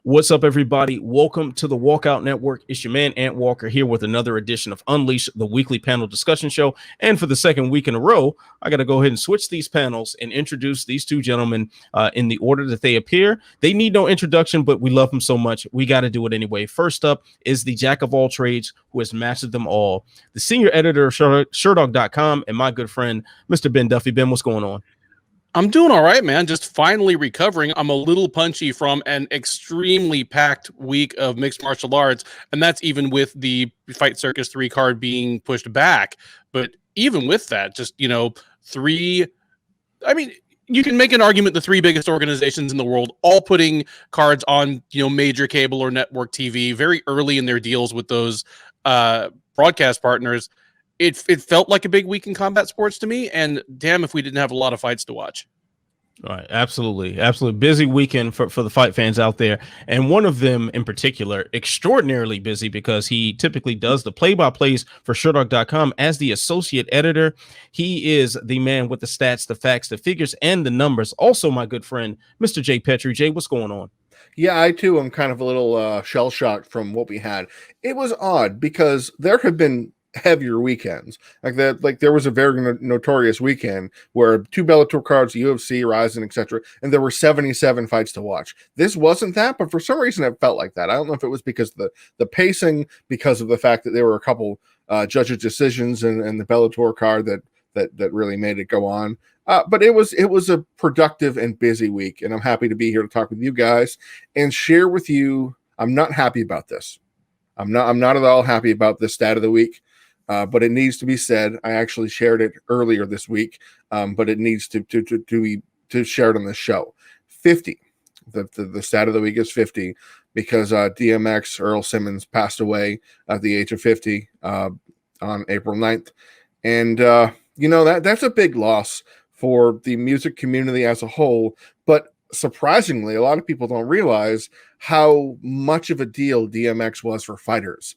What's up, everybody? Welcome to the Walkout Network. It's your man, Ant Walker, here with another edition of Unleash, the weekly panel discussion show. And for the second week in a row, I got to go ahead and switch these panels and introduce these two gentlemen in the order that they appear. They need no introduction, but we love them so much, we got to do it anyway. First up is the jack of all trades who has mastered them all, the senior editor of Sherdog.com, and my good friend, Mr. Ben Duffy. Ben, what's going on? I'm doing all right, man. Just finally recovering. I'm a little punchy from an extremely packed week of mixed martial arts, and that's even with the Fight Circus 3 card being pushed back. But even with that, just, you can make an argument the three biggest organizations in the world all putting cards on, major cable or network TV very early in their deals with those broadcast partners. It felt like a big week in combat sports to me, and damn if we didn't have a lot of fights to watch. All right, absolutely. Busy weekend for the fight fans out there. And one of them in particular, extraordinarily busy because he typically does the play-by-plays for Sherdog.com as the associate editor. He is the man with the stats, the facts, the figures, and the numbers. Also, my good friend, Mr. Jay Petrie. Jay, what's going on? Yeah, I too am kind of a little shell-shocked from what we had. It was odd because there have been heavier weekends like that. Like there was a very notorious weekend where two Bellator cards, UFC, Ryzen, etc., and there were 77 fights to watch. This wasn't that, but for some reason it felt like that. I don't know if it was because of the pacing, because of the fact that there were a couple judges' decisions and the Bellator card that really made it go on. But it was a productive and busy week, and I'm happy to be here to talk with you guys and share with you. I'm not happy about this. I'm not at all happy about this stat of the week. But it needs to be said. I actually shared it earlier this week, but it needs to be shared on the show. 50. The stat of the week is 50 because DMX Earl Simmons passed away at the age of 50 on April 9th. And, that's a big loss for the music community as a whole. But surprisingly, a lot of people don't realize how much of a deal DMX was for fighters.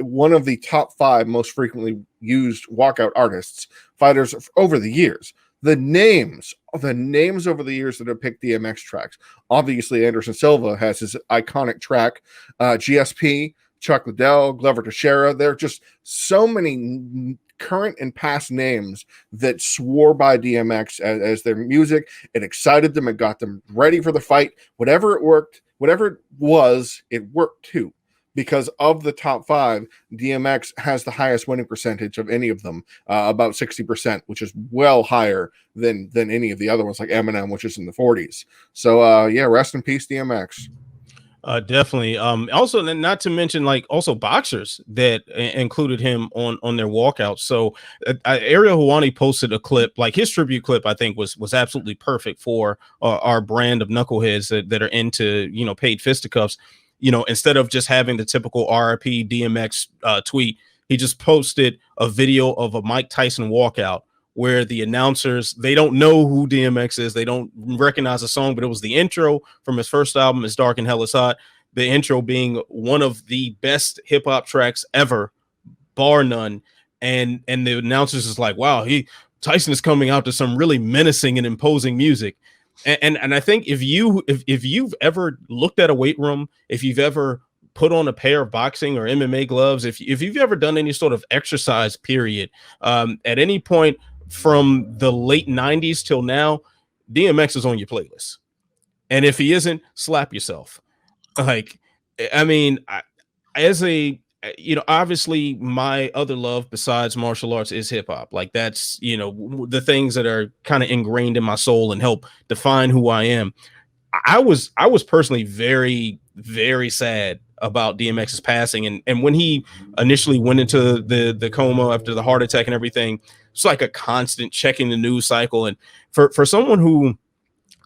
One of the top 5 most frequently used walkout artists, fighters over the years. The names over the years that have picked DMX tracks. Obviously, Anderson Silva has his iconic track. GSP, Chuck Liddell, Glover Teixeira. There are just so many current and past names that swore by DMX as their music. It excited them. It got them ready for the fight. Whatever it worked, whatever it was, it worked too. Because of the top 5, DMX has the highest winning percentage of any of them, about 60%, which is well higher than any of the other ones, like Eminem, which is in the 40s. So, rest in peace, DMX. Definitely. Also, not to mention, also boxers that included him on their walkouts. So, Ariel Helwani posted a clip, his tribute clip. I think was absolutely perfect for our brand of knuckleheads that are into paid fisticuffs. Instead of just having the typical RIP DMX tweet, he just posted a video of a Mike Tyson walkout where the announcers, they don't know who DMX is. They don't recognize the song, but it was the intro from his first album, It's Dark and Hell Is Hot. The intro being one of the best hip hop tracks ever, bar none. And the announcers is like, wow, Tyson is coming out to some really menacing and imposing music. And I think if you've ever looked at a weight room, if you've ever put on a pair of boxing or MMA gloves, if you've ever done any sort of exercise period, at any point from the late 90s till now, DMX is on your playlist. And if he isn't, slap yourself. Obviously my other love besides martial arts is hip hop. That's, the things that are kind of ingrained in my soul and help define who I am. I was personally very, very sad about DMX's passing. And when he initially went into the coma after the heart attack and everything, it's like a constant checking the news cycle. And for someone who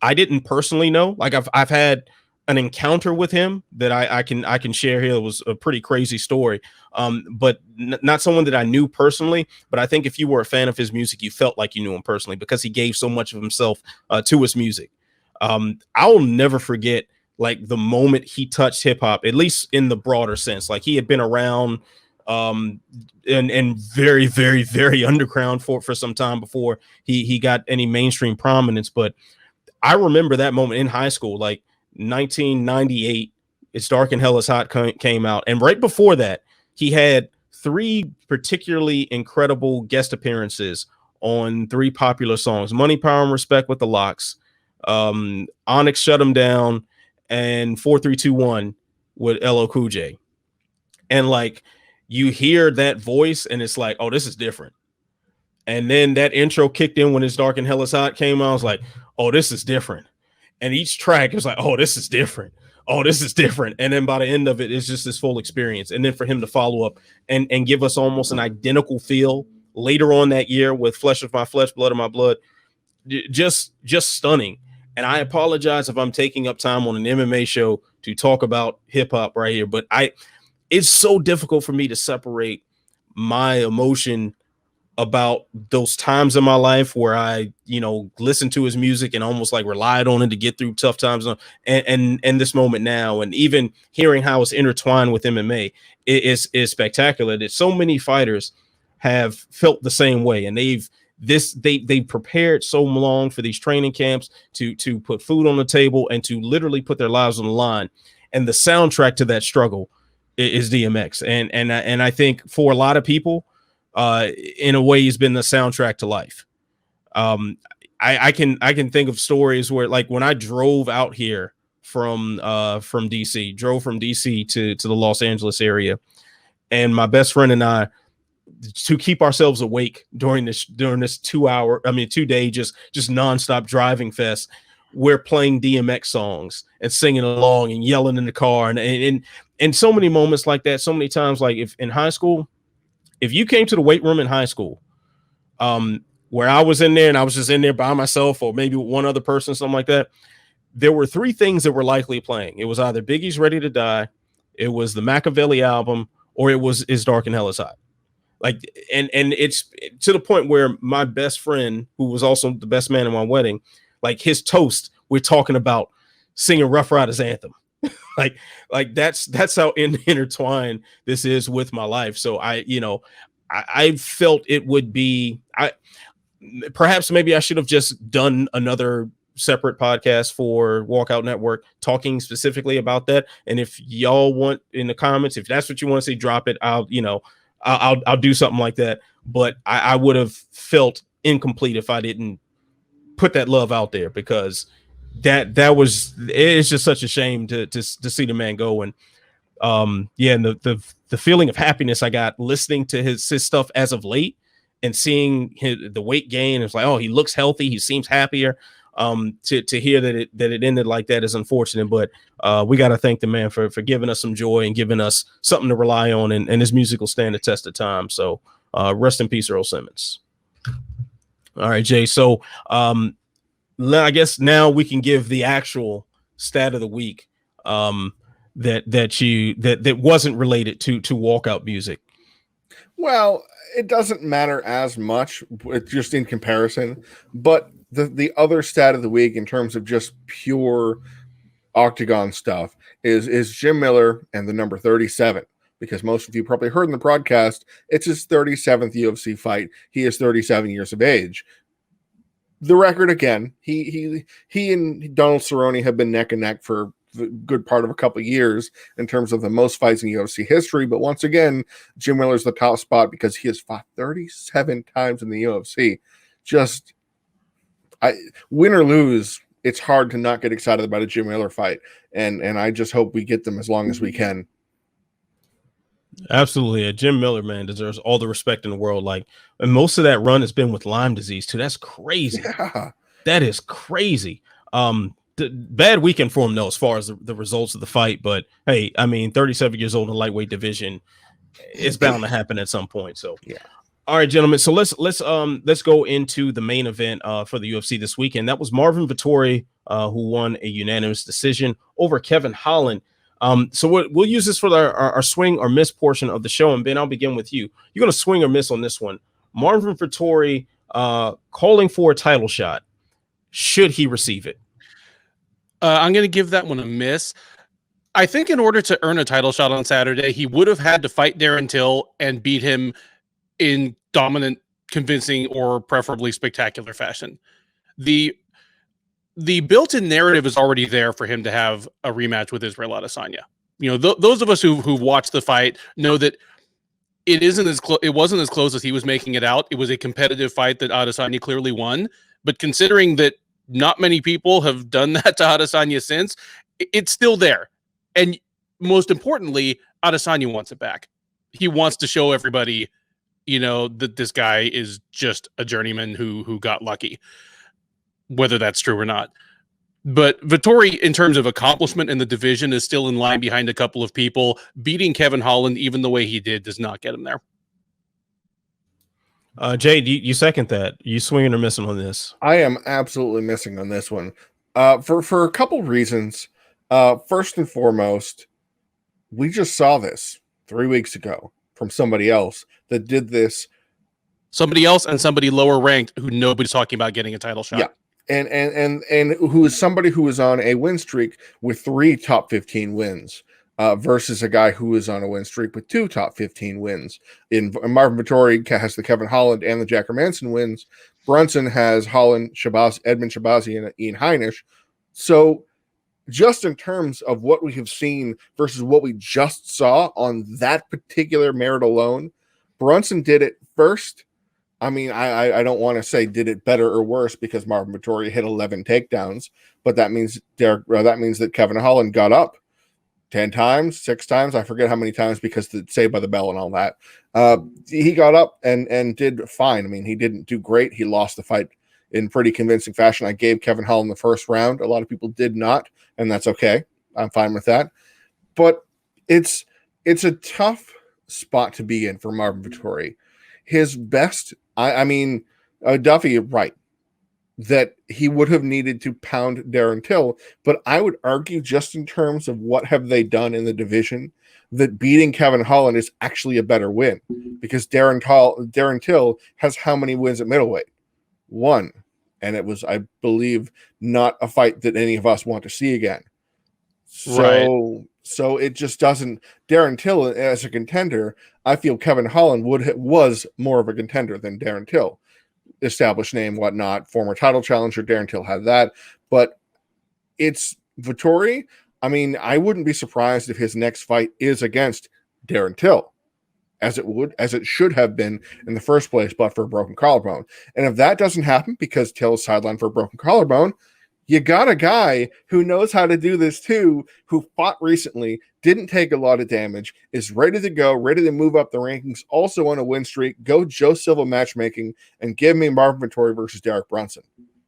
I didn't personally know, I've had an encounter with him that I can share here. It was a pretty crazy story, but not someone that I knew personally. But I think if you were a fan of his music, you felt like you knew him personally because he gave so much of himself to his music. I'll never forget the moment he touched hip hop, at least in the broader sense. He had been around and very, very, very underground for some time before he got any mainstream prominence. But I remember that moment in high school, 1998, It's Dark and Hell is Hot came out. And right before that, he had 3 particularly incredible guest appearances on 3 popular songs: Money, Power, and Respect with the Locks, Onyx Shut 'Em Down, and 4321 with LL Cool J. And like, you hear that voice and it's like, oh, this is different. And then that intro kicked in when It's Dark and Hell is Hot came out. I was like, oh, this is different. And each track is like, oh, this is different. Oh, this is different. And then by the end of it, it's just this full experience. And then for him to follow up and give us almost an identical feel later on that year with Flesh of My Flesh, Blood of My Blood, just stunning. And I apologize if I'm taking up time on an MMA show to talk about hip hop right here, but it's so difficult for me to separate my emotion about those times in my life where I, listened to his music and almost like relied on it to get through tough times, and this moment now, and even hearing how it's intertwined with MMA is spectacular. That so many fighters have felt the same way, and they've prepared so long for these training camps to put food on the table and to literally put their lives on the line. And the soundtrack to that struggle is DMX, and I think for a lot of people, in a way, he's been the soundtrack to life. I can think of stories where, like, when I drove out here from DC, to the Los Angeles area, and my best friend and I, to keep ourselves awake during this 2-day just nonstop driving fest, we're playing DMX songs and singing along and yelling in the car, and so many moments like that. So many times, like if in high school, if you came to the weight room in high school, where I was in there and I was just in there by myself or maybe one other person, something like that, there were 3 things that were likely playing. It was either Biggie's Ready to Die, it was the Machiavelli album, or it was It's Dark and Hell is Hot. Like, and it's to the point where my best friend, who was also the best man in my wedding, like his toast, we're talking about singing Rough Riders Anthem. like that's how intertwined this is with my life. So I felt it would be, perhaps maybe I should have just done another separate podcast for Walkout Network talking specifically about that. And if y'all want in the comments, if that's what you want to see, drop it. I'll do something like that. But I would have felt incomplete if I didn't put that love out there, because it's just such a shame to see the man go. And and the feeling of happiness I got listening to his stuff as of late and seeing the weight gain, it's like, oh, he looks healthy, he seems happier. To hear that it ended like that is unfortunate, but we got to thank the man for giving us some joy and giving us something to rely on, and his music will stand the test of time. So rest in peace, Earl Simmons. All right, Jay. So I guess now we can give the actual stat of the week that wasn't related to walkout music. Well, it doesn't matter as much, it's just in comparison. But the other stat of the week in terms of just pure octagon stuff is Jim Miller and the number 37. Because most of you probably heard in the broadcast, it's his 37th UFC fight. He is 37 years of age. The record again, he and Donald Cerrone have been neck and neck for the good part of a couple of years in terms of the most fights in UFC history. But once again, Jim Miller's the top spot because he has fought 37 times in the UFC. Just, win or lose, it's hard to not get excited about a Jim Miller fight. And I just hope we get them as long as we can. Absolutely. Jim Miller, man, deserves all the respect in the world. Like, and most of that run has been with Lyme disease too. That's crazy. Yeah. That is crazy. The bad weekend for him though, as far as the results of the fight. But hey, I mean, 37 years old in the lightweight division, it's bound to happen at some point. So yeah. All right, gentlemen. So let's go into the main event for the UFC this weekend. That was Marvin Vettori, who won a unanimous decision over Kevin Holland. So we'll use this for our swing or miss portion of the show. And Ben, I'll begin with you. You're going to swing or miss on this one. Marvin Vettori calling for a title shot. Should he receive it? I'm going to give that one a miss. I think in order to earn a title shot on Saturday, he would have had to fight Darren Till and beat him in dominant, convincing, or preferably spectacular fashion. The the built-in narrative is already there for him to have a rematch with Israel Adesanya. You know, those of us who've watched the fight know that it wasn't as close as he was making it out. It was a competitive fight that Adesanya clearly won. But considering that not many people have done that to Adesanya since, it's still there. And most importantly, Adesanya wants it back. He wants to show everybody, you know, that this guy is just a journeyman who got lucky, whether that's true or not. But Vettori, in terms of accomplishment in the division, is still in line behind a couple of people. Beating Kevin Holland, even the way he did, does not get him there. Jay, you second that? You swinging or missing on this? I am absolutely missing on this one. For a couple reasons. First and foremost, we just saw this 3 weeks ago from somebody else that did this. Somebody else and somebody lower ranked who nobody's talking about getting a title shot. Yeah. And who is somebody who is on a win streak with 3 top 15 wins versus a guy who is on a win streak with 2 top 15 wins. In Marvin Vettori has the Kevin Holland and the Jack Hermanson wins. Brunson has Holland, Edmund Shabazi, and Ian Heinisch. So just in terms of what we have seen versus what we just saw on that particular merit alone, Brunson did it first. I mean, I don't want to say did it better or worse because Marvin Vettori hit 11 takedowns, but that means that Kevin Holland got up 10 times, 6 times. I forget how many times because the Saved by the Bell and all that. He got up and did fine. I mean, he didn't do great. He lost the fight in pretty convincing fashion. I gave Kevin Holland the first round. A lot of people did not, and that's okay. I'm fine with that. But it's a tough spot to be in for Marvin Vettori. His best, I mean, Duffy, you're right, that he would have needed to pound Darren Till, but I would argue just in terms of what have they done in the division, that beating Kevin Holland is actually a better win because Darren Till has how many wins at middleweight? 1. And it was, I believe, not a fight that any of us want to see again. So it just doesn't. Darren Till as a contender, I feel Kevin Holland was more of a contender than Darren Till. Established name, whatnot, former title challenger. Darren Till had that, but it's Vettori. I mean, I wouldn't be surprised if his next fight is against Darren Till, as it should have been in the first place, but for a broken collarbone. And if that doesn't happen because Till is sidelined for a broken collarbone, you got a guy who knows how to do this too, who fought recently, didn't take a lot of damage, is ready to go, ready to move up the rankings, also on a win streak. Go Joe Silva matchmaking and give me Marvin Vettori versus Derek Brunson.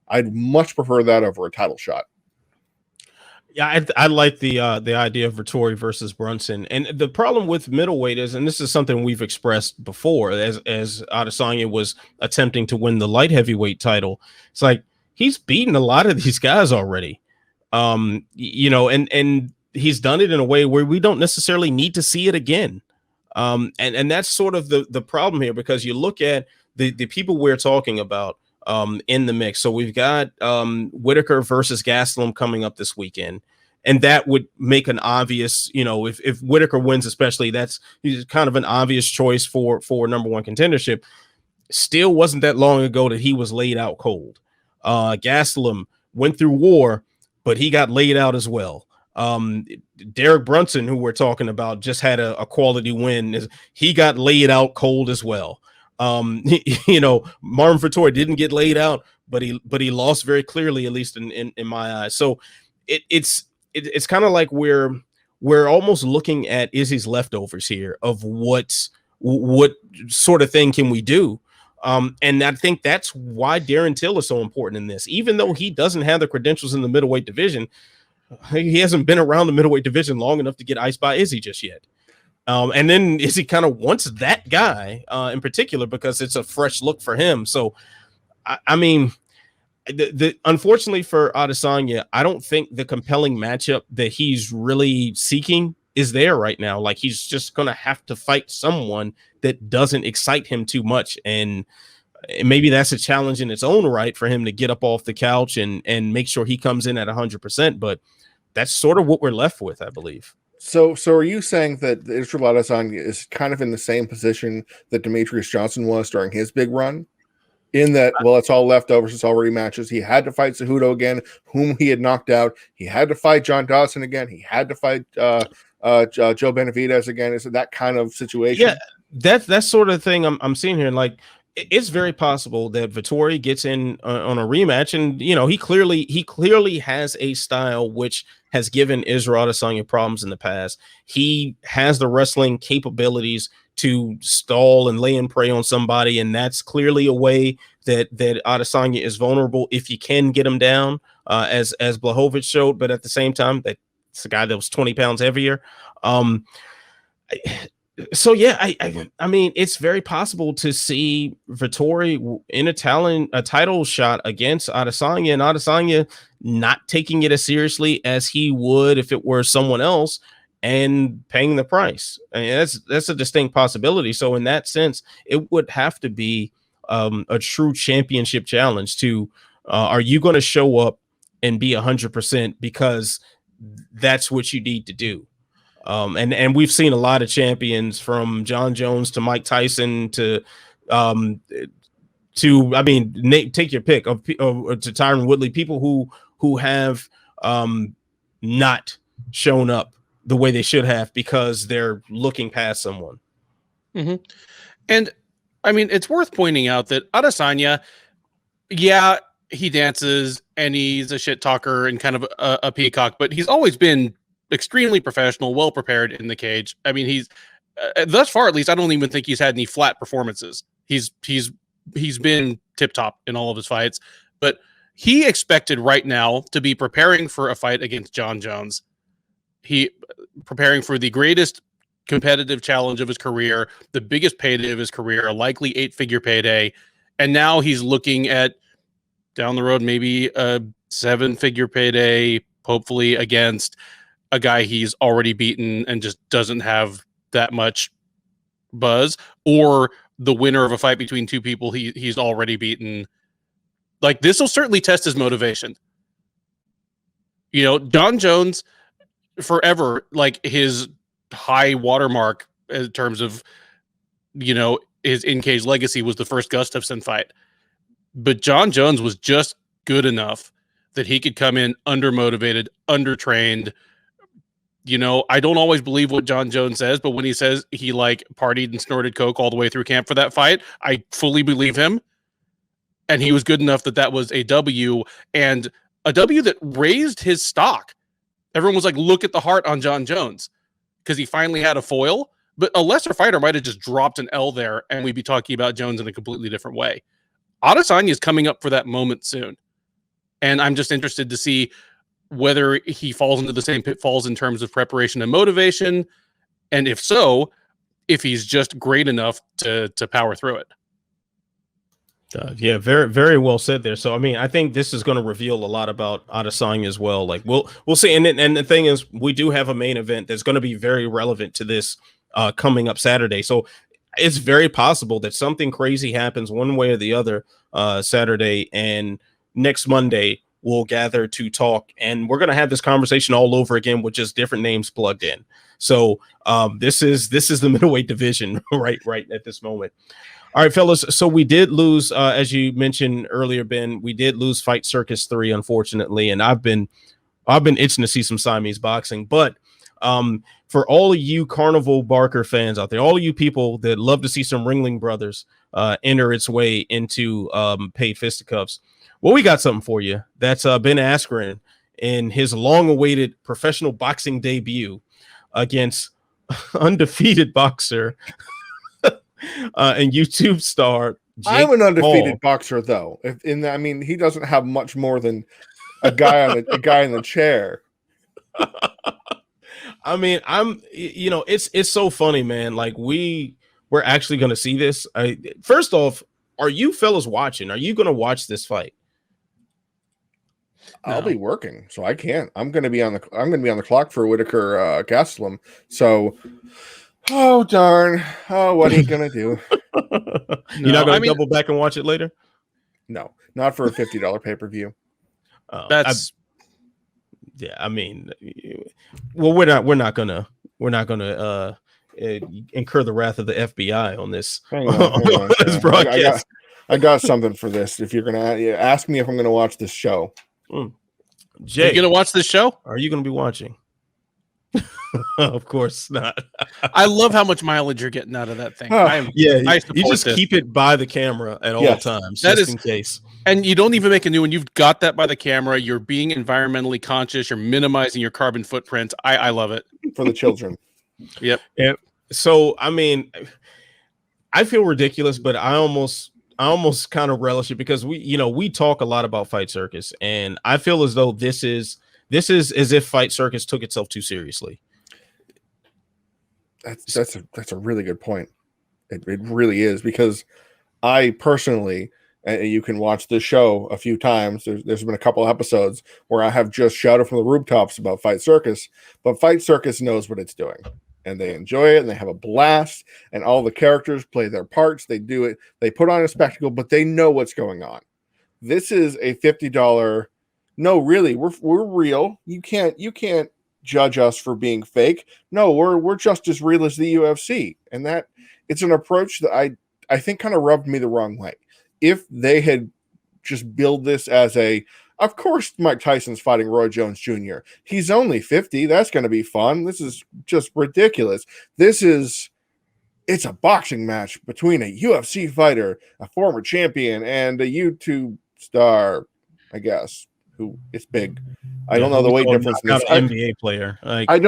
I'd much prefer that over a title shot. Yeah, I like the idea of Vettori versus Brunson. And the problem with middleweight is, and this is something we've expressed before, as Adesanya was attempting to win the light heavyweight title, it's like, he's beaten a lot of these guys already, you know, and he's done it in a way where we don't necessarily need to see it again. And that's sort of the problem here, because you look at the people we're talking about in the mix. So we've got Whittaker versus Gastelum coming up this weekend. And that would make an obvious, you know, if Whittaker wins, especially, he's kind of an obvious choice for number 1 contendership. Still wasn't that long ago that he was laid out cold. Gastelum went through war, but he got laid out as well. Derek Brunson, who we're talking about, just had a quality win. He got laid out cold as well. You know, Marvin Vettori didn't get laid out, but he lost very clearly, at least in my eyes. So it's kind of like we're almost looking at Izzy's leftovers here of what sort of thing can we do. And I think that's why Darren Till is so important in this. Even though he doesn't have the credentials in the middleweight division, he hasn't been around the middleweight division long enough to get iced by Izzy just yet. And then Izzy kind of wants that guy in particular because it's a fresh look for him. So, I mean, unfortunately for Adesanya, I don't think the compelling matchup that he's really seeking is there right now. Like, he's just going to have to fight someone that doesn't excite him too much. And maybe that's a challenge in its own right for him to get up off the couch and make sure he comes in at 100%. But that's sort of what we're left with, I believe. So are you saying that Israel Adesanya is kind of in the same position that Demetrious Johnson was during his big run? in that, well, it's all leftovers, it's all rematches. He had to fight Cejudo again, whom he had knocked out. He had to fight John Dawson again. He had to fight Joe Benavidez again. Is that kind of situation? Yeah, that's sort of thing I'm seeing here. Like, it's very possible that Vettori gets in on a rematch, and he clearly has a style which has given Israel Adesanya problems in the past. He has the wrestling capabilities to stall and lay in prey on somebody, and that's clearly a way that Adesanya is vulnerable if you can get him down, as Blachowicz showed. But at the same time, that's a guy that was 20 pounds heavier. So yeah, I mean, it's very possible to see Vettori in a title shot against Adesanya, and Adesanya not taking it as seriously as he would if it were someone else, and paying the price. I mean, that's a distinct possibility. So in that sense, it would have to be a true championship challenge to, are you going to show up and be 100% because that's what you need to do? And we've seen a lot of champions, from John Jones to Mike Tyson to I mean, Nate, take your pick, to Tyron Woodley, people who have not shown up the way they should have because they're looking past someone. Mm-hmm. And I mean, it's worth pointing out that Adesanya, yeah, he dances and he's a shit talker and kind of a peacock, but he's always been extremely professional, well prepared in the cage. I mean, he's thus far, at least, I don't even think he's had any flat performances. He's been tip top in all of his fights, but he expected right now to be preparing for a fight against John Jones. He preparing for the greatest competitive challenge of his career, the biggest payday of his career, a likely 8-figure payday, and now he's looking at down the road maybe a 7-figure payday, hopefully against a guy he's already beaten and just doesn't have that much buzz, or the winner of a fight between two people he's already beaten. Like, this will certainly test his motivation. John Jones, forever, like, his high watermark in terms of, his in-cage legacy was the first Gustafsson fight. But John Jones was just good enough that he could come in undermotivated, undertrained. I don't always believe what John Jones says, but when he says he partied and snorted coke all the way through camp for that fight, I fully believe him. And he was good enough that was a W, and a W that raised his stock. Everyone was like, look at the heart on John Jones, because he finally had a foil. But a lesser fighter might have just dropped an L there, and we'd be talking about Jones in a completely different way. Adesanya is coming up for that moment soon. And I'm just interested to see whether he falls into the same pitfalls in terms of preparation and motivation. And if so, if he's just great enough to power through it. Yeah, very, very well said there. So, I mean, I think this is going to reveal a lot about Adesanya as well. Like, we'll see. And the thing is, we do have a main event that's going to be very relevant to this coming up Saturday. So it's very possible that something crazy happens one way or the other Saturday, and next Monday we'll gather to talk, and we're going to have this conversation all over again with just different names plugged in. So this is the middleweight division right at this moment. All right, fellas. So we did lose, as you mentioned earlier, Ben. We did lose Fight Circus 3, unfortunately, and I've been itching to see some Siamese boxing. But for all of you Carnival Barker fans out there, all of you people that love to see some Ringling Brothers enter its way into paid fisticuffs, well, we got something for you. That's Ben Askren in his long-awaited professional boxing debut against undefeated boxer and YouTube star Jake I'm an undefeated Paul. boxer, though. I mean, he doesn't have much more than a guy on a guy in the chair. I mean, it's so funny, man. Like, we're actually going to see this. First off, are you fellas watching? Are you going to watch this fight? I'll be working, so I can't. I'm going to be on the clock for Whittaker Gastelum. So, oh darn! Oh, what are you going to do? You're not going to double back and watch it later? No, not for a $50 pay-per-view. Yeah, I mean, well, we're not gonna incur the wrath of the FBI on this, Hang on. this broadcast. I got something for this. If you're gonna ask me if I'm gonna watch this show, Jay, Are you gonna watch this show? are you gonna be watching? Of course not. I love how much mileage you're getting out of that thing. Oh, You support just this. keep it by the camera at all times, That just is- in case. And you don't even make a new one. You've got that by the camera. You're being environmentally conscious. You're minimizing your carbon footprint. I love it. for the children. Yep. And so, I mean, I feel ridiculous, but I almost kind of relish it because we talk a lot about Fight Circus, and I feel as though this is as if Fight Circus took itself too seriously. That's a really good point. It really is, because I personally, and you can watch this show a few times. There's been a couple episodes where I have just shouted from the rooftops about Fight Circus, but Fight Circus knows what it's doing, and they enjoy it, and they have a blast, and all the characters play their parts. They do it. They put on a spectacle, but they know what's going on. This is a $50. No, really, we're real. You can't judge us for being fake. No, we're just as real as the UFC, and that it's an approach that I think kind of rubbed me the wrong way. If they had just billed this as of course Mike Tyson's fighting Roy Jones Jr. He's only 50. That's going to be fun. This is just ridiculous. It's a boxing match between a UFC fighter, a former champion, and a YouTube star, I guess, who is big. I don't know the weight difference. Not an NBA player. I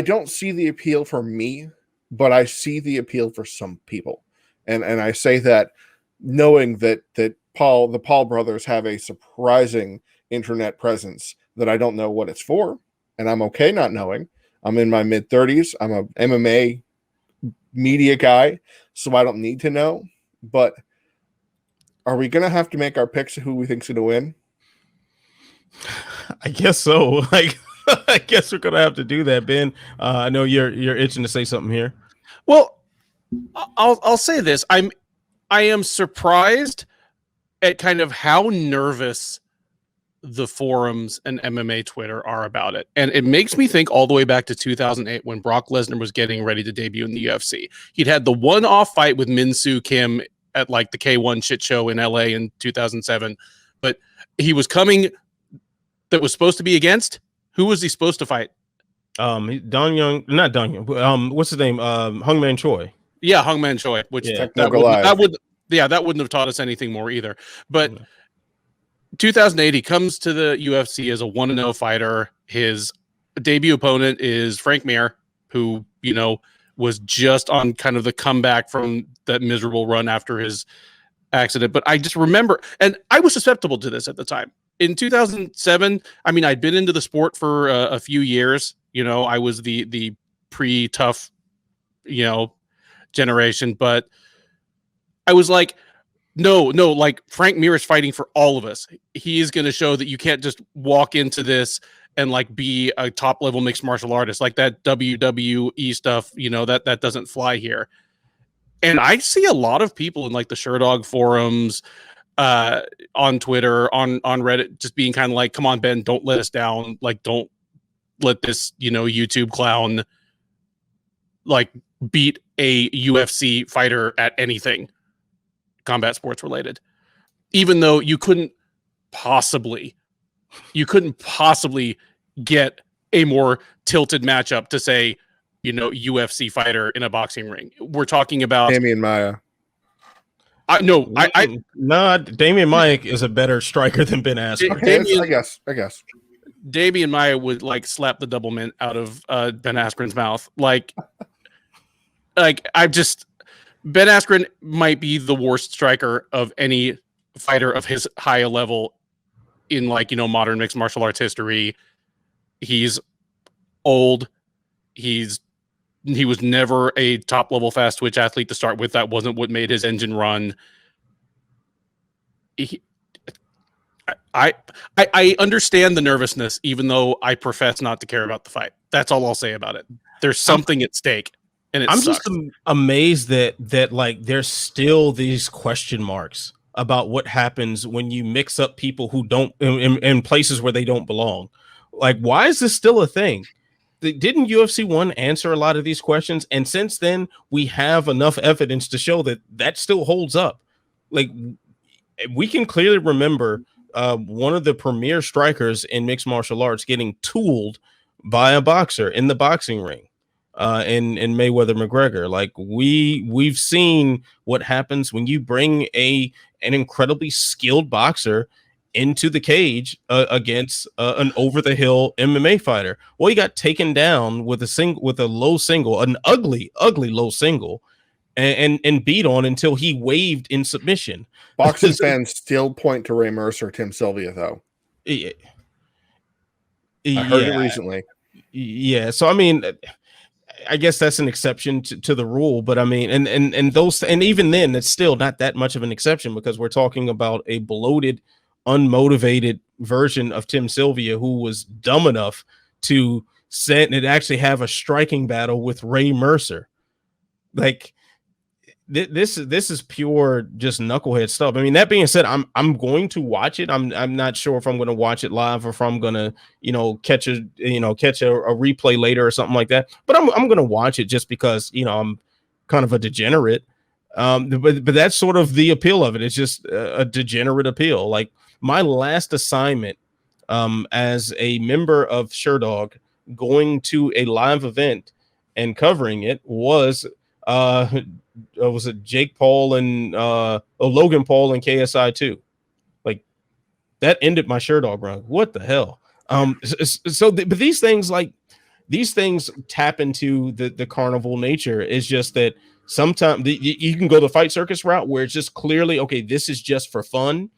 don't see the appeal for me, but I see the appeal for some people. And I say that knowing that the Paul brothers have a surprising internet presence that I don't know what it's for, and I'm okay not knowing. I'm in my mid-30s. I'm a MMA media guy, so I don't need to know. But are we going to have to make our picks of who we think's going to win? I guess so. Like, I guess we're going to have to do that, Ben. I know you're itching to say something here. Well, I'll say this. I am surprised at kind of how nervous the forums and MMA Twitter are about it. And it makes me think all the way back to 2008 when Brock Lesnar was getting ready to debut in the UFC. He'd had the one-off fight with Min Soo Kim at like the K1 shit show in LA in 2007. But he was coming that was supposed to be against. Who was he supposed to fight? Don Young, not Don Young. What's his name? Hungman Choi. Yeah, Hungman Choi, which that wouldn't have taught us anything more either. But 2008, he comes to the UFC as a 1-0 fighter. His debut opponent is Frank Mir, who, was just on kind of the comeback from that miserable run after his accident. But I just remember, and I was susceptible to this at the time. In 2007, I mean, I'd been into the sport for a few years. I was the pre-tough, generation, but I was like, no, like Frank Mir is fighting for all of us. He is going to show that you can't just walk into this and like be a top level mixed martial artist like that WWE stuff, that doesn't fly here. And I see a lot of people in like the Sherdog forums, on Twitter, on Reddit, just being kind of like, come on, Ben, don't let us down. Like, don't let this, YouTube clown like beat a UFC fighter at anything combat sports related, even though you couldn't possibly get a more tilted matchup to say, UFC fighter in a boxing ring. We're talking about Damian Maia. Damian Maia is a better striker than Ben Askren. Okay, I guess. Damian Maia would like slap the double mint out of Ben Askren's mouth. Like Ben Askren might be the worst striker of any fighter of his high level in modern mixed martial arts history. He's old. He was never a top level fast twitch athlete to start with. That wasn't what made his engine run. I understand the nervousness, even though I profess not to care about the fight. That's all I'll say about it. There's something at stake, and I'm just amazed that like there's still these question marks about what happens when you mix up people who don't in places where they don't belong. Like, why is this still a thing? didn't UFC 1 answer a lot of these questions? And since then, we have enough evidence to show that that still holds up. Like, we can clearly remember one of the premier strikers in mixed martial arts getting tooled by a boxer in the boxing ring in Mayweather McGregor. Like, we've seen what happens when you bring an incredibly skilled boxer into the cage against an over the hill MMA fighter. Well, he got taken down with a low single, an ugly low single, and beat on until he waved in submission. Boxing fans still point to Ray Mercer, Tim Sylvia, though. Yeah. I heard it recently. Yeah. So, I mean, I guess that's an exception to the rule, but I mean, and even then, it's still not that much of an exception, because we're talking about a bloated, unmotivated version of Tim Sylvia who was dumb enough to sit and actually have a striking battle with Ray Mercer. Like, this is pure just knucklehead stuff. I mean, that being said, I'm going to watch it. I'm not sure if I'm going to watch it live or if I'm going to, catch a replay later or something like that. But I'm going to watch it just because, I'm kind of a degenerate. But that's sort of the appeal of it. It's just a degenerate appeal. Like, my last assignment as a member of Sherdog, going to a live event and covering it, was it Jake Paul and Logan Paul and KSI 2. Like, that ended my Sherdog run. What the hell? But these things tap into the carnival nature. It's just that sometimes you can go the fight circus route where it's just clearly, okay, this is just for fun,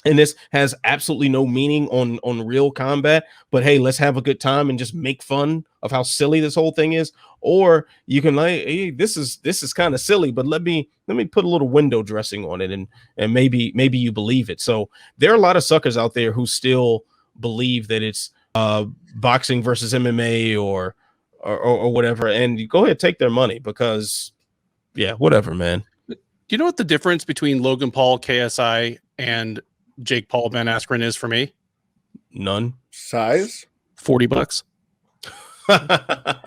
and this has absolutely no meaning on real combat, but hey, let's have a good time and just make fun of how silly this whole thing is. Or you can, like, hey, this is kind of silly, but let me put a little window dressing on it, and maybe you believe it. So there are a lot of suckers out there who still believe that it's boxing versus MMA or whatever, and you go ahead, take their money, because yeah, whatever, man. Do you know what the difference between Logan Paul, KSI, and Jake Paul, Ben Askren is for me? None. Size? $40.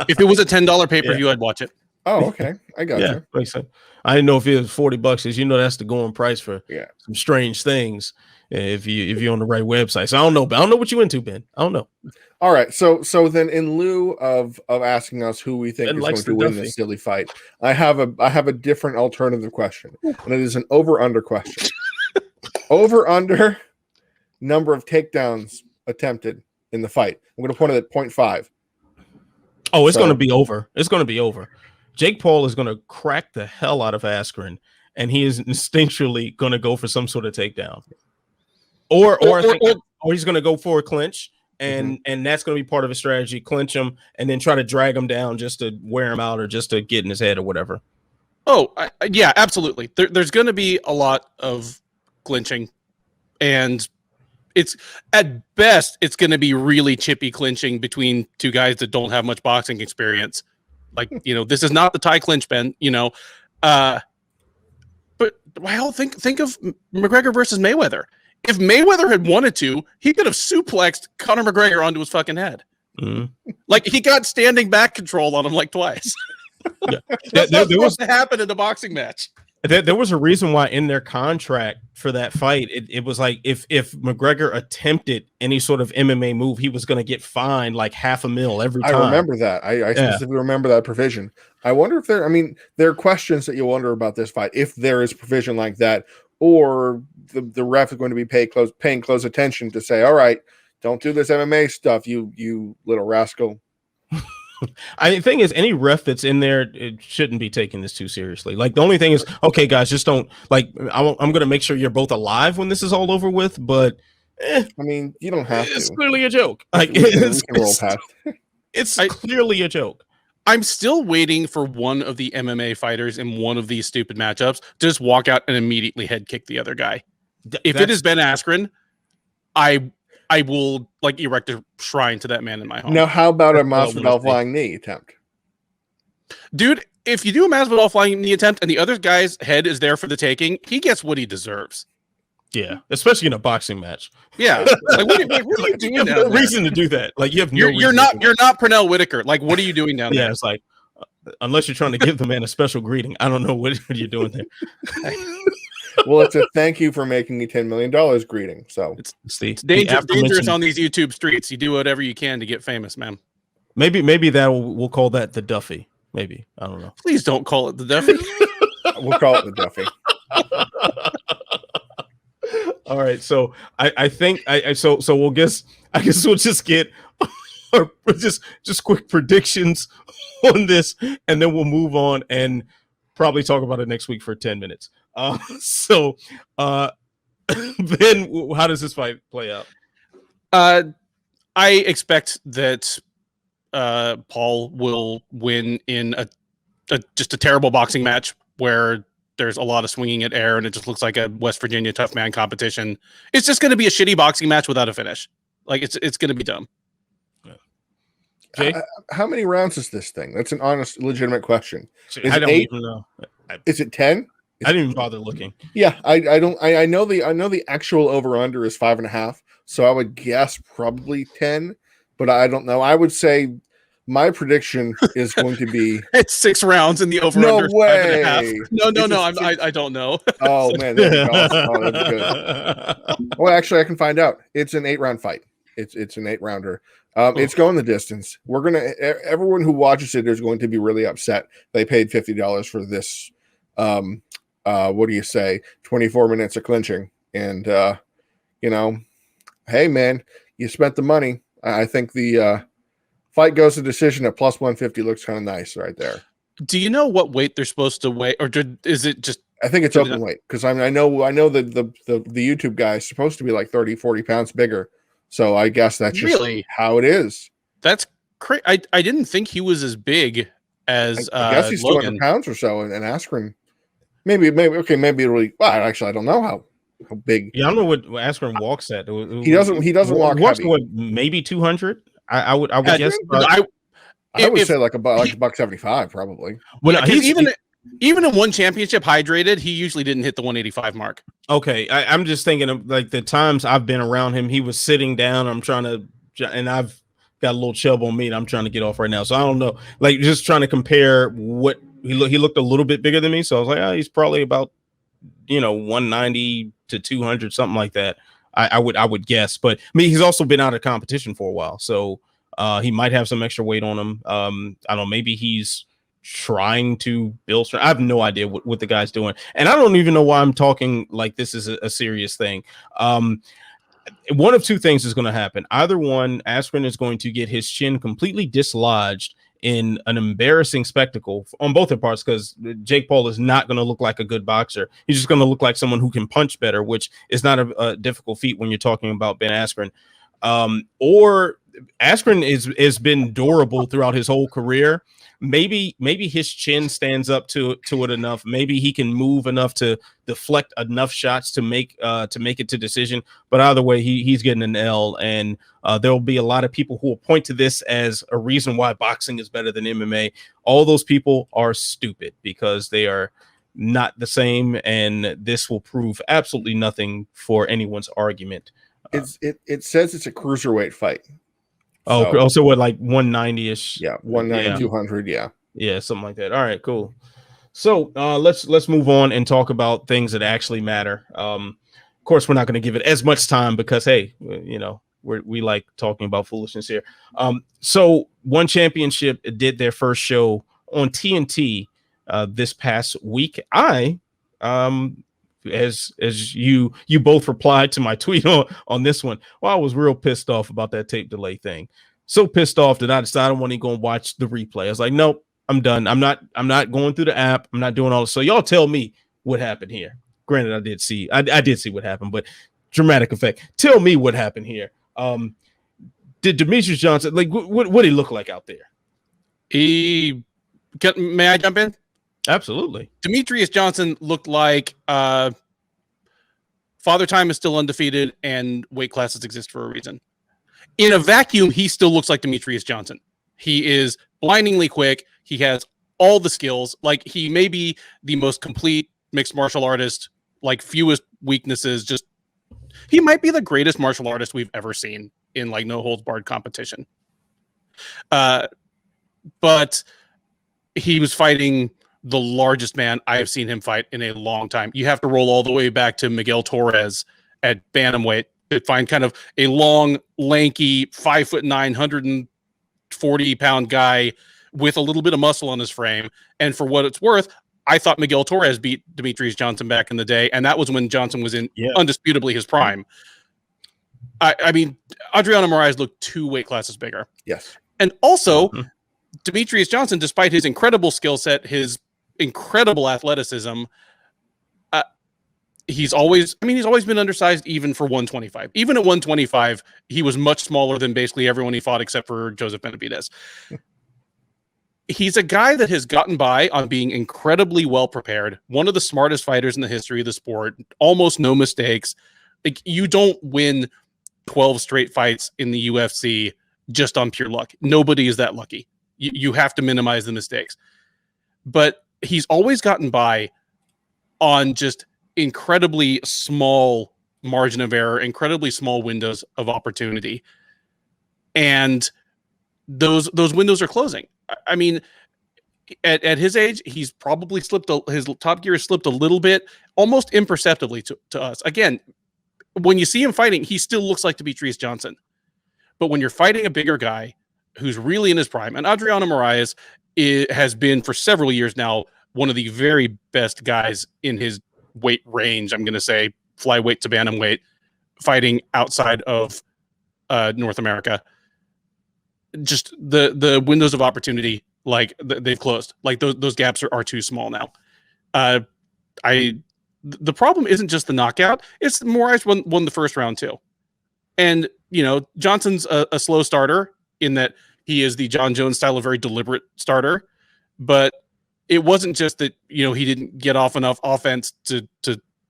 If it was a $10 pay-per-view, I'd watch it. Oh, okay. I got you. Makes sense. I didn't know if it was $40, because that's the going price for some strange things if you're on the right website. So I don't know what you into, Ben. I don't know. All right. So then, in lieu of asking us who we think is going to win this silly fight, I have a different alternative question, and it is an over/under question. Over/under number of takedowns attempted in the fight. I'm going to put it at 0.5. Oh, it's going to be over. It's going to be over. Jake Paul is going to crack the hell out of Askren, and he is instinctually going to go for some sort of takedown, or he's going to go for a clinch, and that's going to be part of his strategy: clinch him and then try to drag him down just to wear him out or just to get in his head or whatever. Oh, yeah, absolutely. There's going to be a lot of clinching, and it's at best it's going to be really chippy clinching between two guys that don't have much boxing experience. Like, this is not the Thai clinch, Ben. But well, think of McGregor versus Mayweather. If Mayweather had wanted to, he could have suplexed Conor McGregor onto his fucking head. Like, he got standing back control on him like twice. That's not supposed to happen in a boxing match. There was a reason why in their contract for that fight, it was like if McGregor attempted any sort of MMA move, he was going to get fined like $500,000 every time. I remember that. I specifically remember that provision. I wonder if there are questions that you wonder about this fight, if there is provision like that, or the ref is going to be paying close attention to say, all right, don't do this MMA stuff, you little rascal. The thing is, any ref that's in there, it shouldn't be taking this too seriously. Like, the only thing is, okay, guys, just don't, like, I'm going to make sure you're both alive when this is all over with, but I mean, you don't have to. It's clearly a joke. Like, it's clearly a joke. I'm still waiting for one of the MMA fighters in one of these stupid matchups to just walk out and immediately head kick the other guy. If it is Ben Askren, I will, like, erect a shrine to that man in my home. Now, how about a Masvidal flying knee attempt? Dude, if you do a Masvidal flying knee attempt and the other guy's head is there for the taking, he gets what he deserves. Yeah, especially in a boxing match. Yeah, like what are you doing You have down no there? reason to do that. Like you have no You're not Pernell Whittaker. Like what are you doing down Yeah, there? it's like unless you're trying to give the man a special greeting. I don't know what you're doing there. Well, it's a thank you for making me $10 million greeting. So It's It's the dangerous aforementioned- on these YouTube streets. You do whatever you can to get famous, man. Maybe that we'll call that the Duffy. Maybe I don't know. Please don't call it the Duffy. we'll call it the Duffy. All right, so I think so we'll guess. I guess we'll just get or just quick predictions on this, and then we'll move on and probably talk about it next week for 10 minutes. So Ben, how does this fight play out? I expect that Paul will win in just a terrible boxing match where there's a lot of swinging at air and it just looks like a West Virginia tough man competition. It's just going to be a shitty boxing match without a finish. Like it's going to be dumb. Jay? How many rounds is this thing? That's an honest, legitimate question. I don't even know. Is it 10? I didn't even bother looking. Yeah, I know the actual over under is 5.5, so I would guess probably 10, but I don't know. I would say my prediction is going to be It's 6 rounds in the over no under way. 5.5. No, I don't know. Oh man, that'd be awesome. Oh, that'd be good. Well, actually, I can find out. It's an 8-round fight. It's an 8-rounder. It's going the distance. Everyone who watches it is going to be really upset. They paid $50 for this. What do you say? 24 minutes of clinching, and hey man, you spent the money. I think the fight goes to decision at plus 150 looks kind of nice right there. Do you know what weight they're supposed to weigh, or is it just? I think it's open weight because I know that the YouTube guy is supposed to be like 30-40 pounds bigger. So I guess that's just really how it is. That's crazy. I didn't think he was as big as I guess he's Logan. 200 pounds or so, and ASKREN maybe it really. Well, actually, I don't know how big. Yeah, I don't know what ASKREN walks at. He doesn't walk walks heavy. what, maybe 200. I would guess. I would say like $175 probably. Well, yeah, even in one championship hydrated, he usually didn't hit the 185 mark. Okay, I'm just thinking of like the times I've been around him. He was sitting down. And I've got a little chub on me. And I'm trying to get off right now. So I don't know. Like just trying to compare what he looked a little bit bigger than me. So I was like, he's probably about 190 to 200, something like that. I would guess. But I mean, he's also been out of competition for a while, so he might have some extra weight on him. I don't know. Maybe he's trying to build strength. I have no idea what the guy's doing, and I don't even know why I'm talking like this is a serious thing. One of two things is going to happen. Either one, ASKREN is going to get his chin completely dislodged in an embarrassing spectacle on both their parts, because Jake Paul is not going to look like a good boxer. He's just going to look like someone who can punch better, which is not a difficult feat when you're talking about Ben Askren. Or ASKREN has been durable throughout his whole career. Maybe his chin stands up to it enough. Maybe he can move enough to deflect enough shots to make it to decision. But either way, he's getting an L, and there will be a lot of people who will point to this as a reason why boxing is better than MMA. All those people are stupid because they are not the same, and this will prove absolutely nothing for anyone's argument. It says it's a cruiserweight fight. So what, like 190-ish? Yeah, 190, 200, yeah, something like that. All right, cool. So let's move on and talk about things that actually matter. Of course, we're not going to give it as much time because, hey, we like talking about foolishness here. So One Championship did their first show on TNT this past week. As you both replied to my tweet on this one, well, I was real pissed off about that tape delay thing. So pissed off that I decided I wasn't going to watch the replay. I was like, nope, I'm done. I'm not going through the app. I'm not doing all this. So y'all tell me what happened here. Granted, I did see what happened, but dramatic effect. Tell me what happened here. Did Demetrious Johnson, like, what did he look like out there? May I jump in? Absolutely. Demetrious Johnson looked like Father Time is still undefeated and weight classes exist for a reason. In a vacuum, he still looks like Demetrious Johnson. He is blindingly quick. He has all the skills. Like, he may be the most complete mixed martial artist, like fewest weaknesses, just He might be the greatest martial artist we've ever seen in like no holds barred competition. But he was fighting the largest man I have seen him fight in a long time. You have to roll all the way back to Miguel Torres at bantamweight to find kind of a long, lanky, 5'9", 140-pound guy with a little bit of muscle on his frame. And for what it's worth, I thought Miguel Torres beat Demetrious Johnson back in the day, and that was when Johnson was in undisputably his prime. I mean, Adriano Moraes looked 2 weight classes bigger. Yes. And also, Demetrious Johnson, despite his incredible skill set, his incredible athleticism, he's always been undersized even for 125. Even at 125, he was much smaller than basically everyone he fought except for Joseph Benavidez. He's a guy that has gotten by on being incredibly well prepared, one of the smartest fighters in the history of the sport, almost no mistakes. Like, you don't win 12 straight fights in the UFC just on pure luck. Nobody is that lucky. You have to minimize the mistakes. But he's always gotten by on just incredibly small margin of error, incredibly small windows of opportunity. And those windows are closing. I mean, at his age, he's probably his top gear has slipped a little bit, almost imperceptibly to us. Again, when you see him fighting, he still looks like Demetrious Johnson. But when you're fighting a bigger guy who's really in his prime, and Adriano Moraes has been for several years now one of the very best guys in his weight range, I'm going to say flyweight to bantamweight, fighting outside of North America. Just the windows of opportunity, like they've closed. Like those gaps are too small now. The problem isn't just the knockout; it's Moraes won the first round too. And Johnson's a slow starter in that he is the John Jones style, a very deliberate starter. But it wasn't just that he didn't get off enough offense to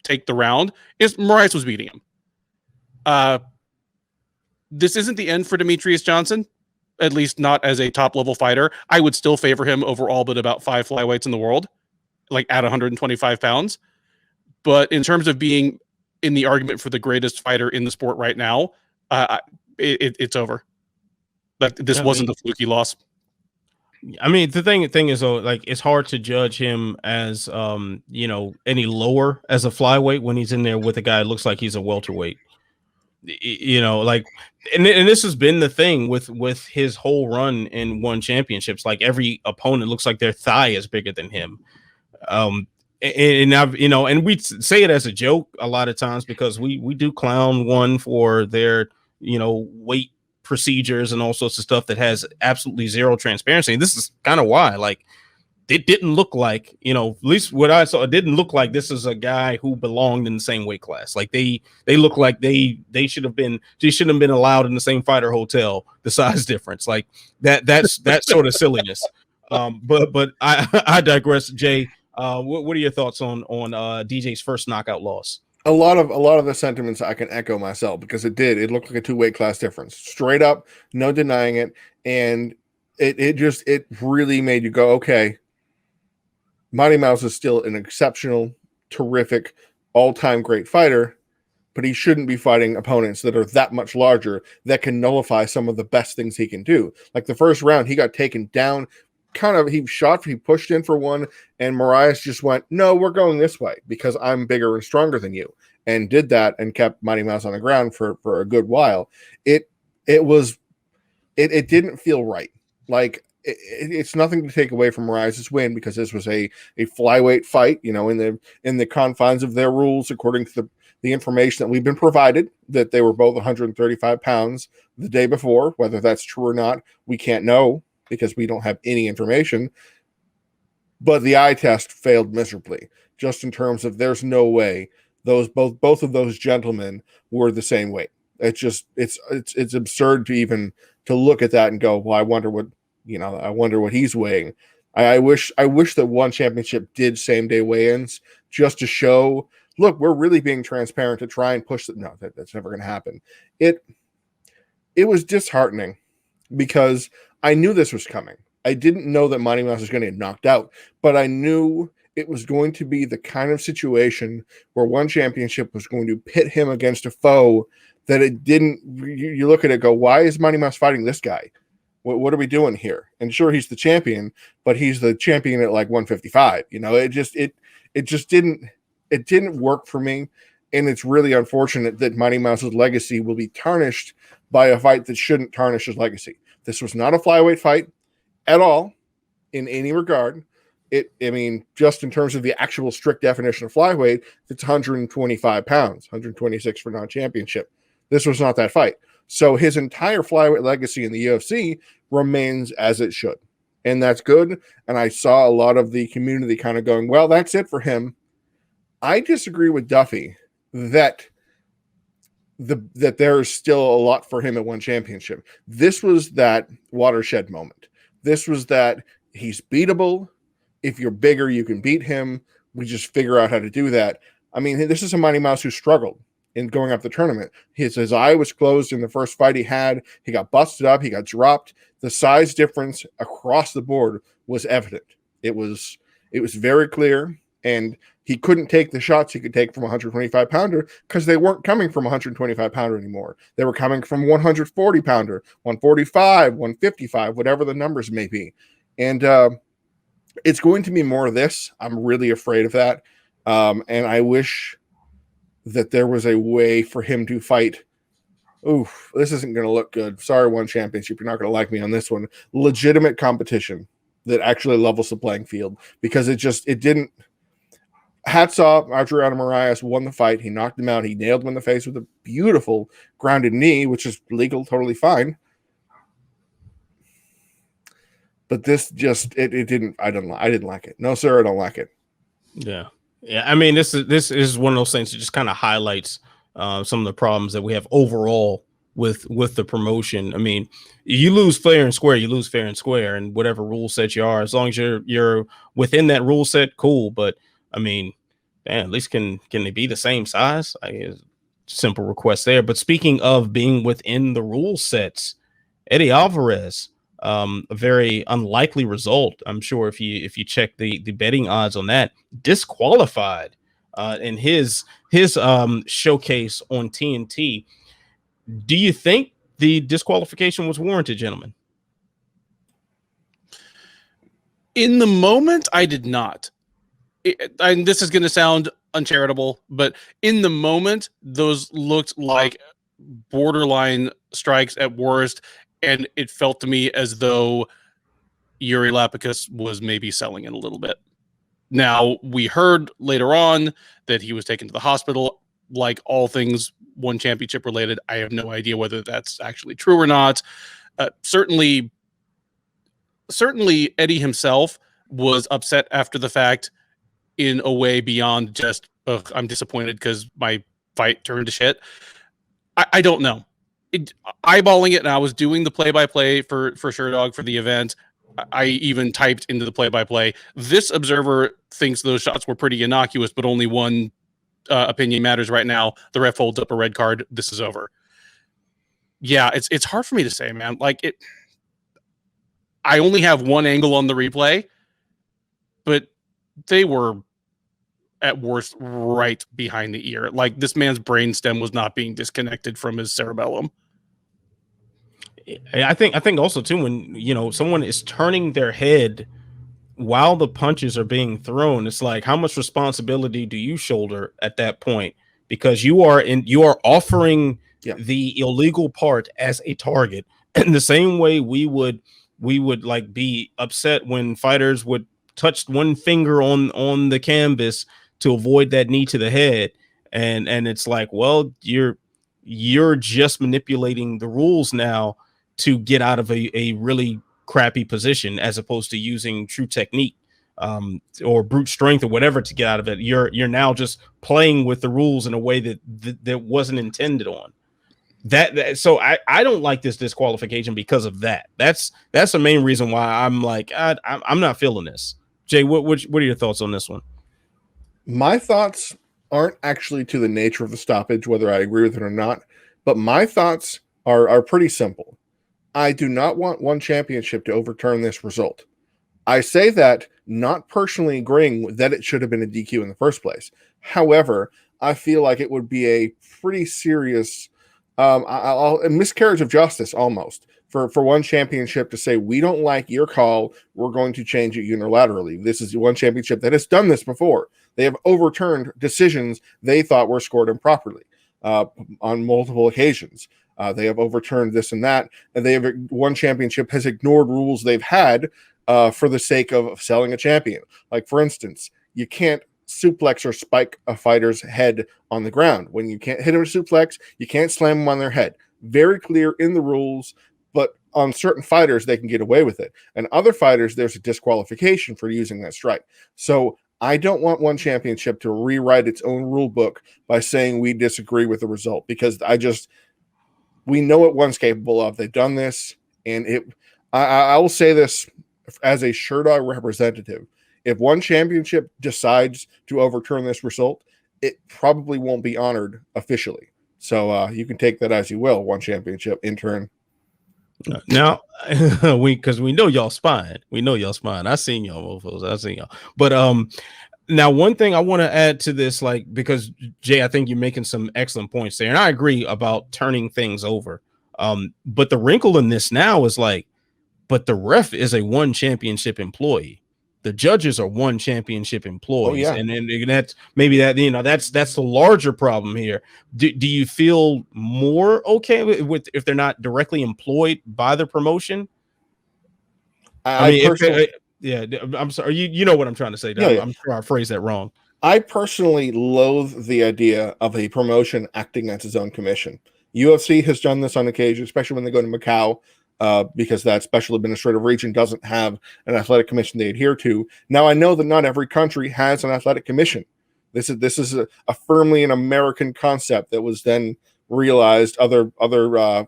take the round. Moraes was beating him. This isn't the end for Demetrious Johnson. At least not as a top-level fighter. I would still favor him over all but about 5 flyweights in the world, like at 125 pounds. But in terms of being in the argument for the greatest fighter in the sport right now, it's over. This wasn't a fluky loss. I mean, the thing is, though, like, it's hard to judge him as, any lower as a flyweight when he's in there with a guy who looks like he's a welterweight. Like, and this has been the thing with his whole run in one championships. Like, every opponent looks like their thigh is bigger than him. And I've, and we say it as a joke a lot of times because we do clown one for their, weight procedures and all sorts of stuff that has absolutely zero transparency. And this is kind of why, like, it didn't look like, at least what I saw, it didn't look like this is a guy who belonged in the same weight class. Like, they look like they shouldn't have been allowed in the same fighter hotel, the size difference. Like, that's sort of silliness. But I digress. Jay, what are your thoughts on DJ's first knockout loss? A lot of the sentiments I can echo myself, because it looked like a 2 weight class difference, straight up, no denying it. And it really made you go, okay, Mighty Mouse is still an exceptional, terrific, all-time great fighter, but he shouldn't be fighting opponents that are that much larger that can nullify some of the best things he can do. Like the first round, he got taken down, he pushed in for one, and Moraes just went, no, we're going this way because I'm bigger and stronger than you, and did that and kept Mighty Mouse on the ground for a good while. It didn't feel right. Like, it's nothing to take away from Moraes' win, because this was a flyweight fight, in the confines of their rules, according to the information that we've been provided, that they were both 135 pounds the day before. Whether that's true or not, we can't know because we don't have any information. But the eye test failed miserably, just in terms of there's no way both of those gentlemen were the same weight. It's absurd to look at that and go, well, I wonder what he's weighing. I wish that one championship did same day weigh-ins, just to show, look, we're really being transparent, to try and push no, that's never going to happen. It was disheartening because I knew this was coming. I didn't know that Mighty Mouse was going to get knocked out, but I knew it was going to be the kind of situation where one championship was going to pit him against a foe that it didn't. You look at it, go, why is Mighty Mouse fighting this guy? What are we doing here? And sure, he's the champion, but he's the champion at like 155. It just didn't work for me. And it's really unfortunate that Mighty Mouse's legacy will be tarnished by a fight that shouldn't tarnish his legacy. This was not a flyweight fight at all in any regard. Just in terms of the actual strict definition of flyweight, it's 125 pounds, 126 for non-championship. This was not that fight. So his entire flyweight legacy in the UFC remains as it should. And that's good. And I saw a lot of the community kind of going, well, that's it for him. I disagree with Duffy that there is still a lot for him at one championship. This was that watershed moment. This was that he's beatable. If you're bigger, you can beat him. We just figure out how to do that. This is a Mighty Mouse who struggled in going up the tournament. His eye was closed in the first fight he had. He got busted up. He got dropped. The size difference across the board was evident. It was very clear, and he couldn't take the shots he could take from a 125-pounder because they weren't coming from a 125-pounder anymore. They were coming from 140-pounder, 145, 155, whatever the numbers may be. And it's going to be more of this. I'm really afraid of that. And I wish that there was a way for him to fight. Oof, this isn't going to look good. Sorry, one championship. You're not going to like me on this one. Legitimate competition that actually levels the playing field, because it didn't. Hats off, Adriano Moraes won the fight. He knocked him out. He nailed him in the face with a beautiful grounded knee, which is legal, totally fine. But this just it didn't. I didn't like it. No, sir, I don't like it. Yeah. This is one of those things that just kind of highlights some of the problems that we have overall with the promotion. You lose fair and square. You lose fair and square, and whatever rule set you are, as long as you're within that rule set, cool. But at least can they be the same size? Simple request there. But speaking of being within the rule sets, Eddie Alvarez, a very unlikely result. I'm sure if you check the betting odds on that, disqualified in his showcase on TNT. Do you think the disqualification was warranted, gentlemen? In the moment, I did not. And this is going to sound uncharitable, but in the moment, those looked like borderline strikes at worst, and it felt to me as though Yuri Lapicus was maybe selling it a little bit. Now, we heard later on that he was taken to the hospital. Like all things one championship related, I have no idea whether that's actually true or not. Certainly Eddie himself was upset after the fact, in a way beyond just, I'm disappointed because my fight turned to shit. I don't know. Eyeballing it, and I was doing the play-by-play for Sherdog for the event. I even typed into the play-by-play. This observer thinks those shots were pretty innocuous, but only one opinion matters right now. The ref holds up a red card. This is over. Yeah, it's hard for me to say, man. I only have one angle on the replay, but they were at worst right behind the ear. Like, this man's brainstem was not being disconnected from his cerebellum. I think also too, when someone is turning their head while the punches are being thrown, it's like, how much responsibility do you shoulder at that point? Because you are offering the illegal part as a target. In the same way we would like be upset when fighters would touch one finger on the canvas to avoid that knee to the head, and it's like, well, you're just manipulating the rules now to get out of a really crappy position, as opposed to using true technique or brute strength or whatever to get out of it. You're now just playing with the rules in a way that wasn't intended on. So I don't like this disqualification because of that. That's the main reason why I'm like, I'm not feeling this. Jay, what are your thoughts on this one? My thoughts aren't actually to the nature of the stoppage, whether I agree with it or not, but my thoughts are pretty simple. I do not want one championship to overturn this result. I say that not personally agreeing that it should have been a DQ in the first place. However, I feel like it would be a pretty serious a miscarriage of justice almost for one championship to say, we don't like your call, we're going to change it unilaterally. This is one championship that has done this before. They have overturned decisions they thought were scored improperly on multiple occasions. They have overturned this and that, and they have one championship has ignored rules they've had for the sake of selling a champion. Like, for instance, you can't suplex or spike a fighter's head on the ground. When you can't hit him with a suplex, you can't slam them on their head. Very clear in the rules, but on certain fighters, they can get away with it. And other fighters, there's a disqualification for using that strike. So I don't want one championship to rewrite its own rule book by saying we disagree with the result, because we know what one's capable of. They've done this, and I will say this as a Sherdog representative. If one championship decides to overturn this result, it probably won't be honored officially. So you can take that as you will. One championship in turn. Now, because we know y'all spying. We know y'all spying. I seen y'all, mofos. I seen y'all. But now one thing I want to add to this, like, because Jay, I think you're making some excellent points there, and I agree about turning things over. But the wrinkle in this now is like, but the ref is a one championship employee. The judges are one championship employees. Oh, yeah. And that's maybe that, that's the larger problem here. Do you feel more okay with if they're not directly employed by the promotion? I mean, I'm sorry. You know what I'm trying to say. Yeah, I'm sure I phrased that wrong. I personally loathe the idea of a promotion acting as its own commission. UFC has done this on occasion, especially when they go to Macau. Because that special administrative region doesn't have an athletic commission they adhere to. Now, I know that not every country has an athletic commission. This is a firmly an American concept that was then realized. Other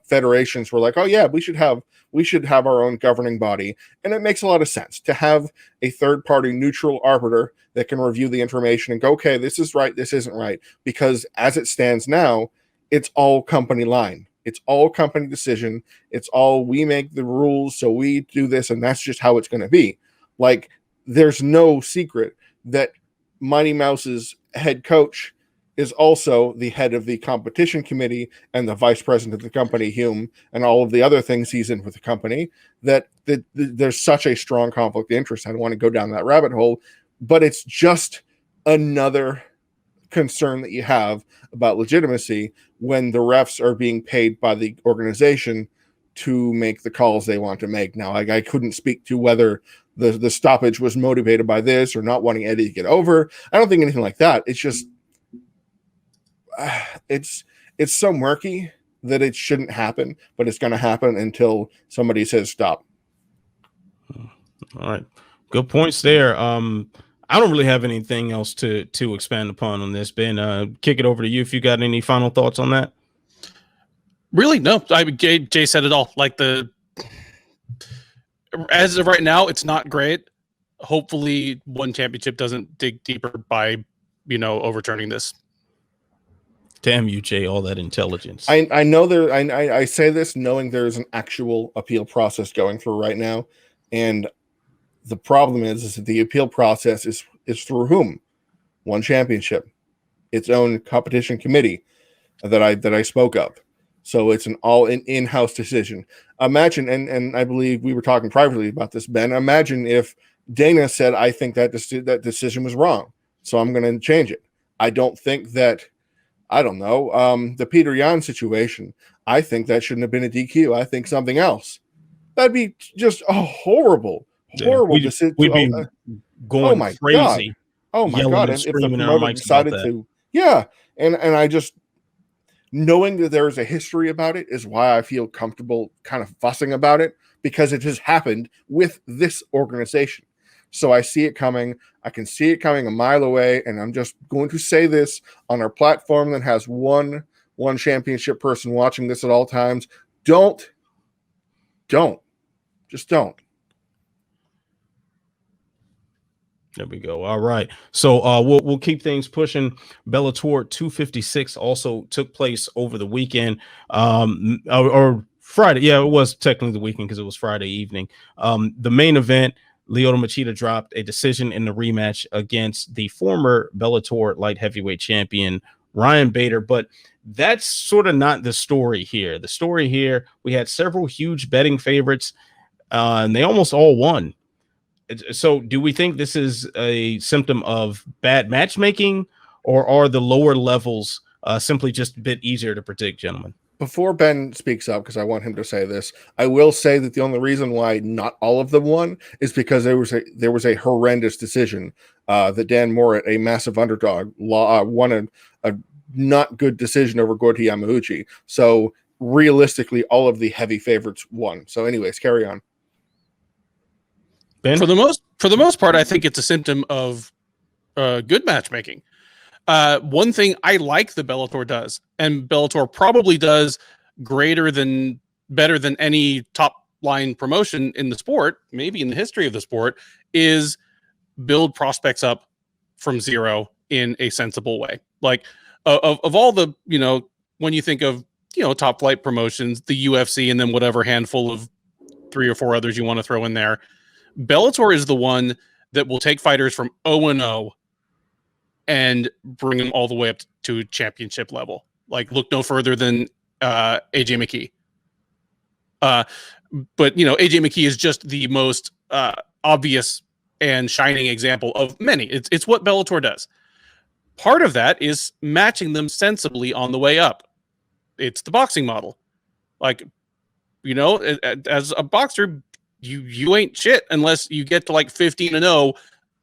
federations were like, oh yeah, we should have our own governing body, and it makes a lot of sense to have a third party neutral arbiter that can review the information and go, okay, this is right, this isn't right, because as it stands now, it's all company line. It's all company decision. It's all, we make the rules, so we do this, and that's just how it's going to be. Like, there's no secret that Mighty Mouse's head coach is also the head of the competition committee and the vice president of the company, Hume, and all of the other things he's in with the company, that there's such a strong conflict of interest. I don't want to go down that rabbit hole, but it's just another concern that you have about legitimacy when the refs are being paid by the organization to make the calls they want to make. Now, I couldn't speak to whether the stoppage was motivated by this or not wanting Eddie to get over. I don't think anything like that. It's just it's so murky that it shouldn't happen, but it's going to happen until somebody says stop. All right, good points there. I don't really have anything else to expand upon on this. Ben, kick it over to you if you got any final thoughts on that. Really, no. Jay said it all. Like, as of right now, it's not great. Hopefully, one championship doesn't dig deeper by overturning this. Damn you, Jay! All that intelligence. I know there. I say this knowing there's an actual appeal process going through right now, and the problem is that the appeal process is through whom? One championship, its own competition committee that I spoke of. So it's an all in-house decision. Imagine, and I believe we were talking privately about this, Ben. Imagine if Dana said, I think that that decision was wrong, so I'm going to change it. I don't think that, I don't know, the Peter Yan situation, I think that shouldn't have been a DQ. I think something else. That'd be just a horrible decision. We'd be going crazy. God. Oh my God. And if the promoter decided to, yeah. And I just, knowing that there is a history about it is why I feel comfortable kind of fussing about it, because it has happened with this organization. So I see it coming. I can see it coming a mile away. And I'm just going to say this on our platform that has one championship person watching this at all times. Just don't. There we go. All right. So we'll keep things pushing. Bellator 256 also took place over the weekend, or Friday. Yeah, it was technically the weekend because it was Friday evening. The main event, Lyoto Machida dropped a decision in the rematch against the former Bellator light heavyweight champion Ryan Bader. But that's sort of not the story here. The story here, we had several huge betting favorites, and they almost all won. So do we think this is a symptom of bad matchmaking, or are the lower levels simply just a bit easier to predict, gentlemen? Before Ben speaks up, because I want him to say this, I will say that the only reason why not all of them won is because there was a horrendous decision that Dan Moraes, a massive underdog, won a not good decision over Gordy Yamauchi. So realistically, all of the heavy favorites won. So anyways, carry on. Ben? For the most part, I think it's a symptom of good matchmaking. One thing I like the Bellator does, and Bellator probably does better than any top line promotion in the sport, maybe in the history of the sport, is build prospects up from zero in a sensible way. Like of all the, when you think of, top flight promotions, the UFC, and then whatever handful of 3 or 4 others you want to throw in there, Bellator is the one that will take fighters from 0-0 and bring them all the way up to championship level. Like, look no further than AJ McKee. But AJ McKee is just the most obvious and shining example of many. It's what Bellator does. Part of that is matching them sensibly on the way up. It's the boxing model. Like, as a boxer, you ain't shit unless you get to like 15-0,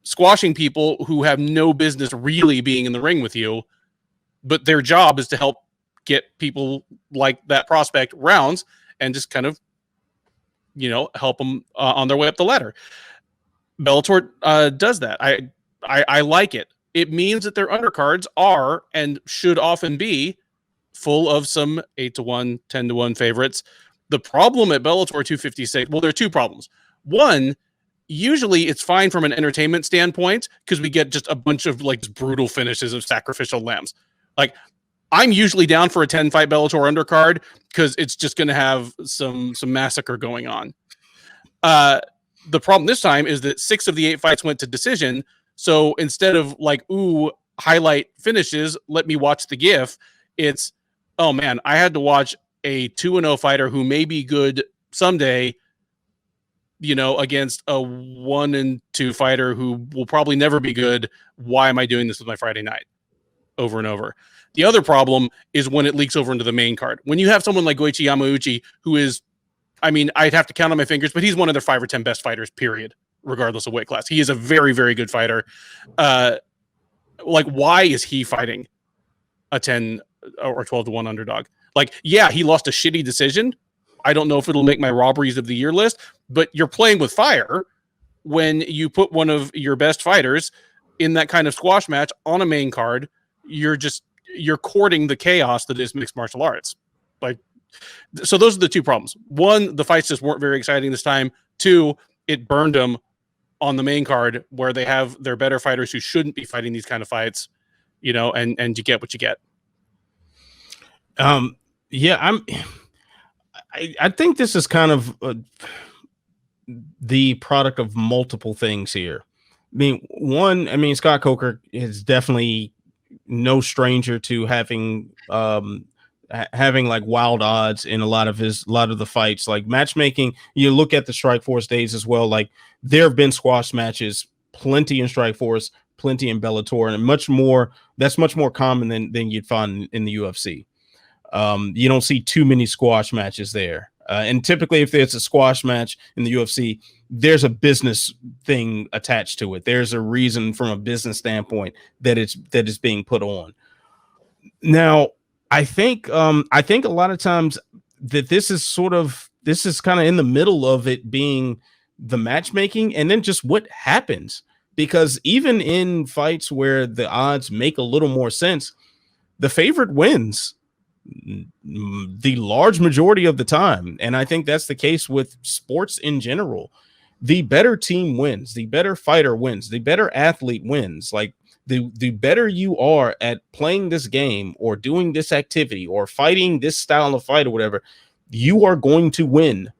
squashing people who have no business really being in the ring with you, but their job is to help get people like that prospect rounds and just kind of, help them on their way up the ladder. Bellator does that. I like it. It means that their undercards are and should often be full of some 8-1, 10-1 favorites. The problem at Bellator 256, well, there are 2 problems. One, usually it's fine from an entertainment standpoint because we get just a bunch of like brutal finishes of sacrificial lambs. Like, I'm usually down for a 10-fight Bellator undercard because it's just going to have some massacre going on. The problem this time is that 6 of the 8 fights went to decision. So instead of like, ooh, highlight finishes, let me watch the GIF, it's, oh man, I had to watch a 2-0 fighter who may be good someday, against a 1-2 fighter who will probably never be good. Why am I doing this with my Friday night over and over? The other problem is when it leaks over into the main card. When you have someone like Goichi Yamauchi, who is, I'd have to count on my fingers, but he's one of their 5 or 10 best fighters, period, regardless of weight class. He is a very, very good fighter. Why is he fighting a 10 or 12-1 underdog? Like, yeah, he lost a shitty decision. I don't know if it'll make my robberies of the year list, but you're playing with fire when you put one of your best fighters in that kind of squash match on a main card. You're courting the chaos that is mixed martial arts. So those are the 2 problems. 1, the fights just weren't very exciting this time. 2, it burned them on the main card where they have their better fighters who shouldn't be fighting these kind of fights, and you get what you get. Yeah, I think this is kind of the product of multiple things here. One, Scott Coker is definitely no stranger to having like wild odds in a lot of the fights. Like matchmaking, you look at the Strikeforce days as well. Like, there have been squash matches, plenty in Strikeforce, plenty in Bellator, and that's much more common than you'd find in the UFC. You don't see too many squash matches there. And typically if there's a squash match in the UFC, there's a business thing attached to it. There's a reason from a business standpoint that it's being put on. Now, I think a lot of times that this is kind of in the middle of it being the matchmaking and then just what happens, because even in fights where the odds make a little more sense, the favorite wins the large majority of the time. And I think that's the case with sports in general. The better team wins, the better fighter wins, the better athlete wins. Like, the better you are at playing this game or doing this activity or fighting this style of fight or whatever, you are going to win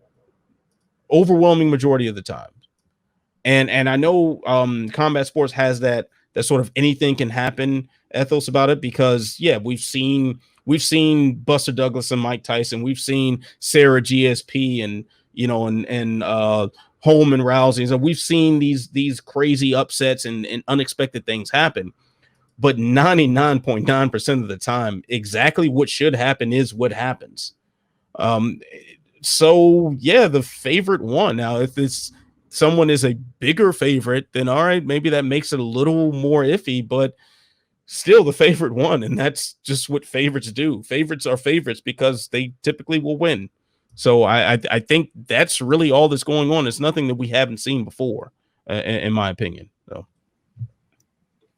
overwhelming majority of the time. And I know combat sports has that sort of anything can happen ethos about it, because yeah, we've seen Buster Douglas and Mike Tyson, we've seen Sarah GSP and Holman Rousey, and we've seen these crazy upsets and unexpected things happen. But 99.9% of the time, exactly what should happen is what happens. So yeah, the favorite won. Now, if someone is a bigger favorite, then all right, maybe that makes it a little more iffy, but still the favorite won, and that's just what favorites do. Favorites are favorites because they typically will win. So I think that's really all that's going on. It's nothing that we haven't seen before, in my opinion. So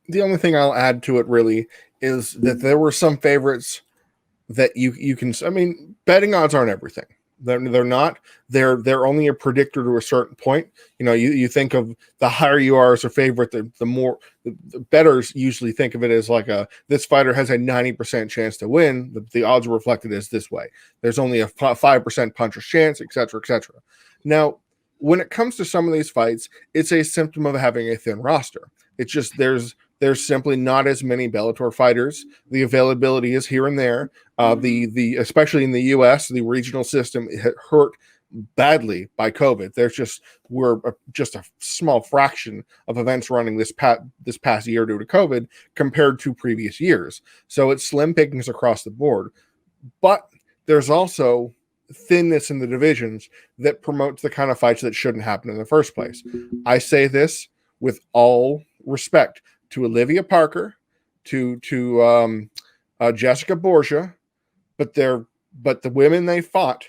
the only thing I'll add to it really is that there were some favorites that you can. I mean, betting odds aren't everything. They're not. They're only a predictor to a certain point. You think of the higher you are as a favorite, the more the bettors usually think of it as like this fighter has a 90% chance to win. The odds are reflected as this way. There's only a 5% puncher's chance, etc., etc. Now, when it comes to some of these fights, it's a symptom of having a thin roster. It's just there's simply not as many Bellator fighters. The availability is here and there. The especially in the U.S., the regional system hurt badly by COVID. We're just a small fraction of events running this past year due to COVID compared to previous years. So it's slim pickings across the board. But there's also thinness in the divisions that promotes the kind of fights that shouldn't happen in the first place. I say this with all respect to Olivia Parker, to Jessica Borgia, but the women they fought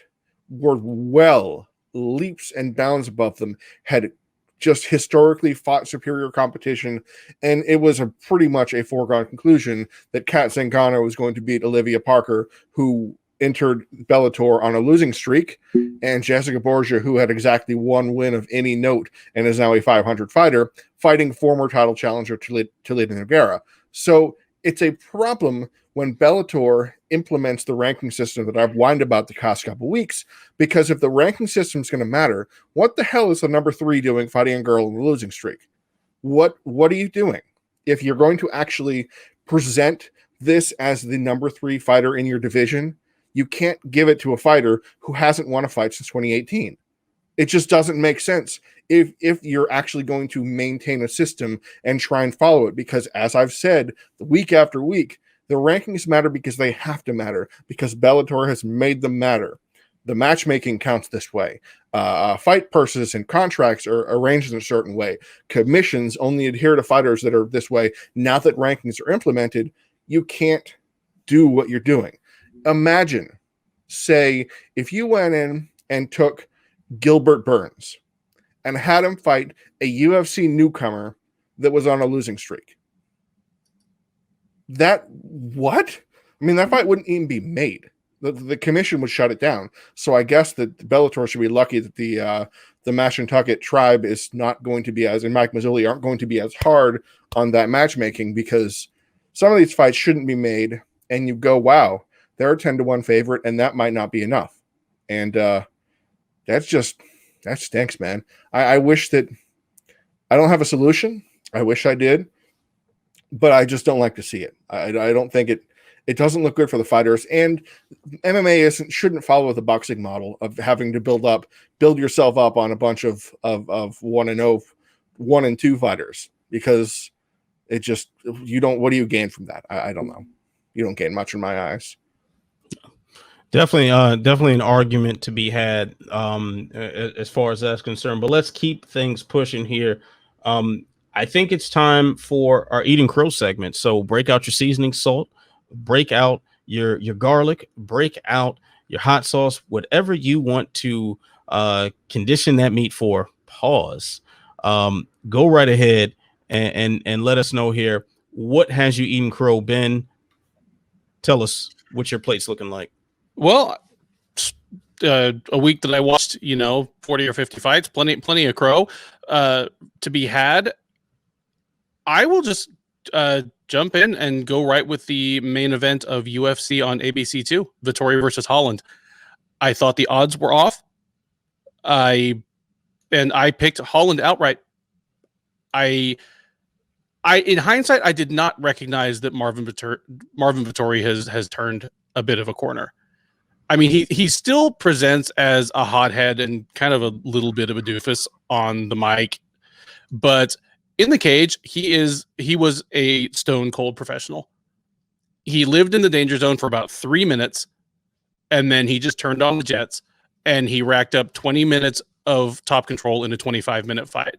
were well leaps and bounds above them, had just historically fought superior competition, and it was pretty much a foregone conclusion that Kat Zingano was going to beat Olivia Parker, who entered Bellator on a losing streak, and Jessica Borgia, who had exactly one win of any note and is now a 500 fighter, fighting former title challenger Talita Nogueira. So it's a problem when Bellator implements the ranking system that I've whined about the past couple weeks, because if the ranking system is going to matter, what the hell is the number 3 doing fighting a girl in the losing streak? What are you doing? If you're going to actually present this as the number 3 fighter in your division, you can't give it to a fighter who hasn't won a fight since 2018. It just doesn't make sense if you're actually going to maintain a system and try and follow it, because as I've said, week after week, the rankings matter because they have to matter, because Bellator has made them matter. The matchmaking counts this way. Fight purses and contracts are arranged in a certain way. Commissions only adhere to fighters that are this way. Now that rankings are implemented, you can't do what you're doing. Imagine, say, if you went in and took Gilbert Burns and had him fight a UFC newcomer that was on a losing streak. That fight wouldn't even be made. The commission would shut it down. So I guess that Bellator should be lucky that the Mashantucket tribe is not going to be and Mike Mazzulli aren't going to be as hard on that matchmaking, because some of these fights shouldn't be made, and you go, wow, they're a 10-1 favorite, and that might not be enough. And that stinks, man. I wish that I don't have a solution. I wish I did, but I just don't like to see it. I don't think it doesn't look good for the fighters, and MMA shouldn't follow the boxing model of having to build yourself up on a bunch of 1-0, 1-2 fighters, because it just, what do you gain from that? I don't know. You don't gain much in my eyes. Definitely an argument to be had as far as that's concerned. But let's keep things pushing here. I think it's time for our Eating Crow segment. So break out your seasoning salt, break out your garlic, break out your hot sauce, whatever you want to condition that meat for. Pause. Go right ahead and let us know here. What has you eating crow been? Tell us what your plate's looking like. Well, a week that I watched, 40 or 50 fights, plenty of crow to be had. I will just jump in and go right with the main event of UFC on ABC2, Vettori versus Holland. I thought the odds were off. I picked Holland outright I in hindsight, I did not recognize that Marvin Vettori has turned a bit of a corner. I mean, he still presents as a hothead and kind of a little bit of a doofus on the mic, but in the cage, he was a stone cold professional. He lived in the danger zone for about 3 minutes, and then he just turned on the jets, and he racked up 20 minutes of top control in a 25-minute fight.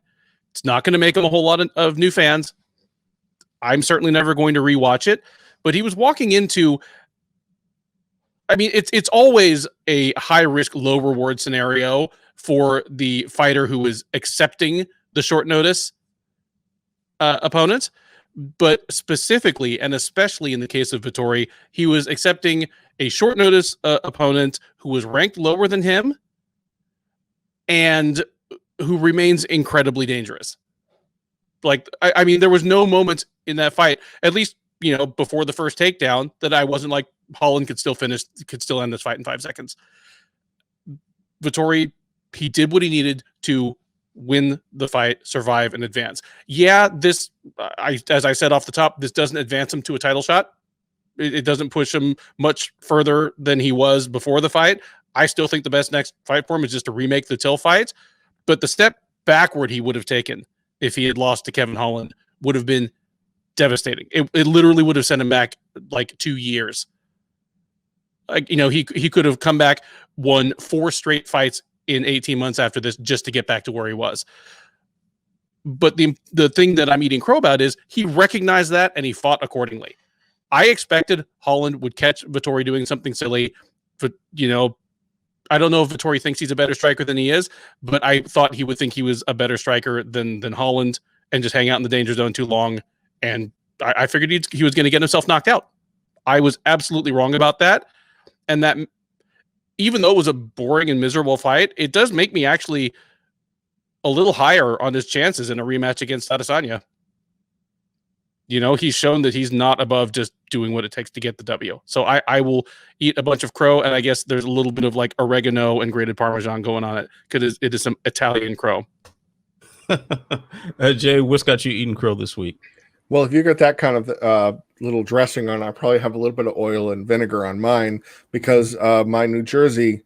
It's not going to make him a whole lot of new fans. I'm certainly never going to rewatch it, but he was walking into, I mean, it's always a high risk, low reward scenario for the fighter who is accepting the short notice opponent. But specifically, and especially in the case of Vettori, he was accepting a short notice opponent who was ranked lower than him and who remains incredibly dangerous. Like, I mean, there was no moment in that fight, at least, you know, before the first takedown, that I wasn't like, Holland could still end this fight in 5 seconds. Vettori, he did what he needed to win the fight, survive, and advance. Yeah, this, as I said off the top, this doesn't advance him to a title shot. It doesn't push him much further than he was before the fight. I still think the best next fight for him is just to remake the Till fight. But the step backward he would have taken if he had lost to Kevin Holland would have been devastating. It literally would have sent him back like 2 years. Like, you know, he could have come back, won 4 straight fights in 18 months after this just to get back to where he was. But the thing that I'm eating crow about is he recognized that and he fought accordingly. I expected Holland would catch Vettori doing something silly, but, you know, I don't know if Vettori thinks he's a better striker than he is, but I thought he would think he was a better striker than Holland and just hang out in the danger zone too long. And I figured he was going to get himself knocked out. I was absolutely wrong about that. And that, even though it was a boring and miserable fight, it does make me actually a little higher on his chances in a rematch against Adesanya. You know, he's shown that he's not above just doing what it takes to get the W. So I will eat a bunch of crow, and I guess there's a little bit of like oregano and grated Parmesan going on it because it is some Italian crow. Jay, what's got you eating crow this week? Well, if you got that kind of little dressing on, I probably have a little bit of oil and vinegar on mine because my New Jersey,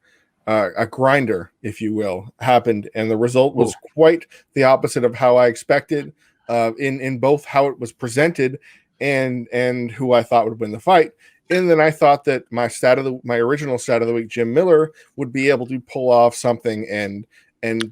a grinder, if you will, happened, and the result was quite the opposite of how I expected. In both how it was presented and who I thought would win the fight. And then I thought that my original stat of the week, Jim Miller, would be able to pull off something and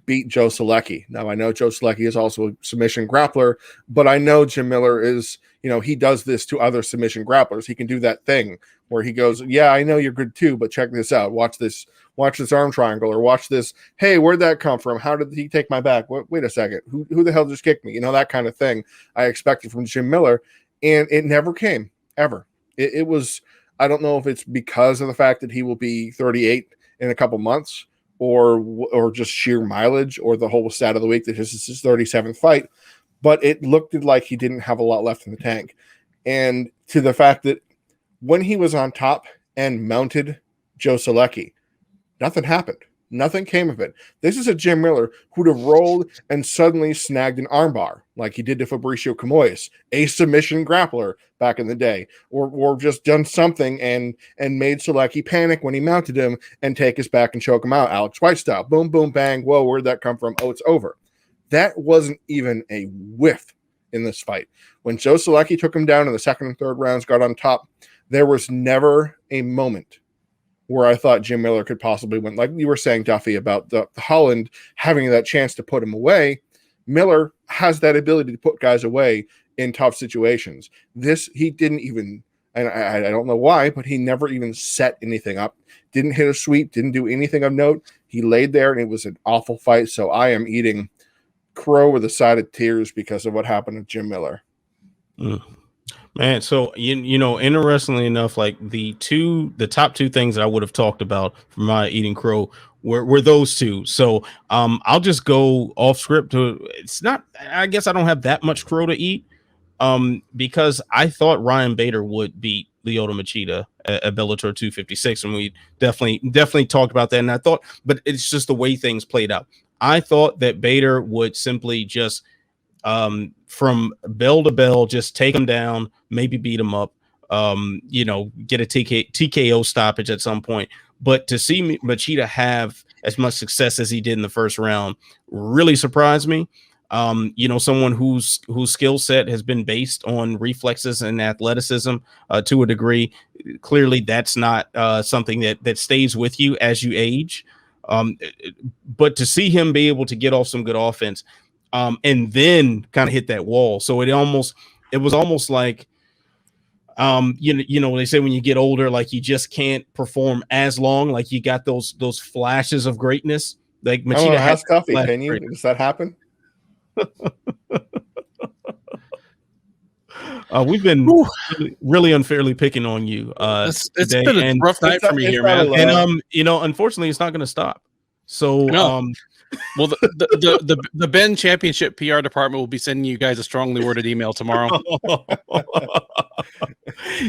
beat Joe Solecki. Now I know Joe Solecki is also a submission grappler, but I know Jim Miller is, you know, he does this to other submission grapplers. He can do that thing where he goes, yeah, I know you're good too, but check this out. Watch this arm triangle, or watch this. Hey, where'd that come from? How did he take my back? Wait a second. Who the hell just kicked me? You know, that kind of thing I expected from Jim Miller, and it never came, ever. It was, I don't know if it's because of the fact that he will be 38 in a couple months, or just sheer mileage, or the whole stat of the week that this is his 37th fight, but it looked like he didn't have a lot left in the tank. And to the fact that when he was on top and mounted Joe Solecki, nothing happened. Nothing came of it. This is a Jim Miller who'd have rolled and suddenly snagged an armbar like he did to Fabricio Camoes, a submission grappler back in the day, or just done something and made Solecki panic when he mounted him and take his back and choke him out, Alex White style. Boom, boom, bang. Whoa, where'd that come from? Oh, it's over. That wasn't even a whiff in this fight. When Joe Solecki took him down in the second and third rounds, got on top, there was never a moment where I thought Jim Miller could possibly win. Like you were saying, Duffy, about the Holland having that chance to put him away. Miller has that ability to put guys away in tough situations. This, he didn't even, and I don't know why, but he never even set anything up. Didn't hit a sweep, didn't do anything of note. He laid there, and it was an awful fight. So I am eating crow with a side of tears because of what happened to Jim Miller. Man, so you know, interestingly enough, like the top two things that I would have talked about for my eating crow were those two. So I'll just go off script. It's not, I guess I don't have that much crow to eat because I thought Ryan Bader would beat Lyoto Machida at Bellator 256, and we definitely talked about that. And I thought, but it's just the way things played out. I thought that Bader would simply just from bell to bell, just take him down, maybe beat him up, get a TKO stoppage at some point. But to see Machida have as much success as he did in the first round really surprised me. Someone whose skill set has been based on reflexes and athleticism to a degree. Clearly, that's not something that stays with you as you age. But to see him be able to get off some good offense and then kind of hit that wall. So it was almost like, they say when you get older, like you just can't perform as long, like you got those flashes of greatness. Like Machida has Coffee. Can you? Does that happen? We've been really unfairly picking on you. It's been a rough night for me here, man. And unfortunately, it's not going to stop. So, well, the Ben Championship PR department will be sending you guys a strongly worded email tomorrow.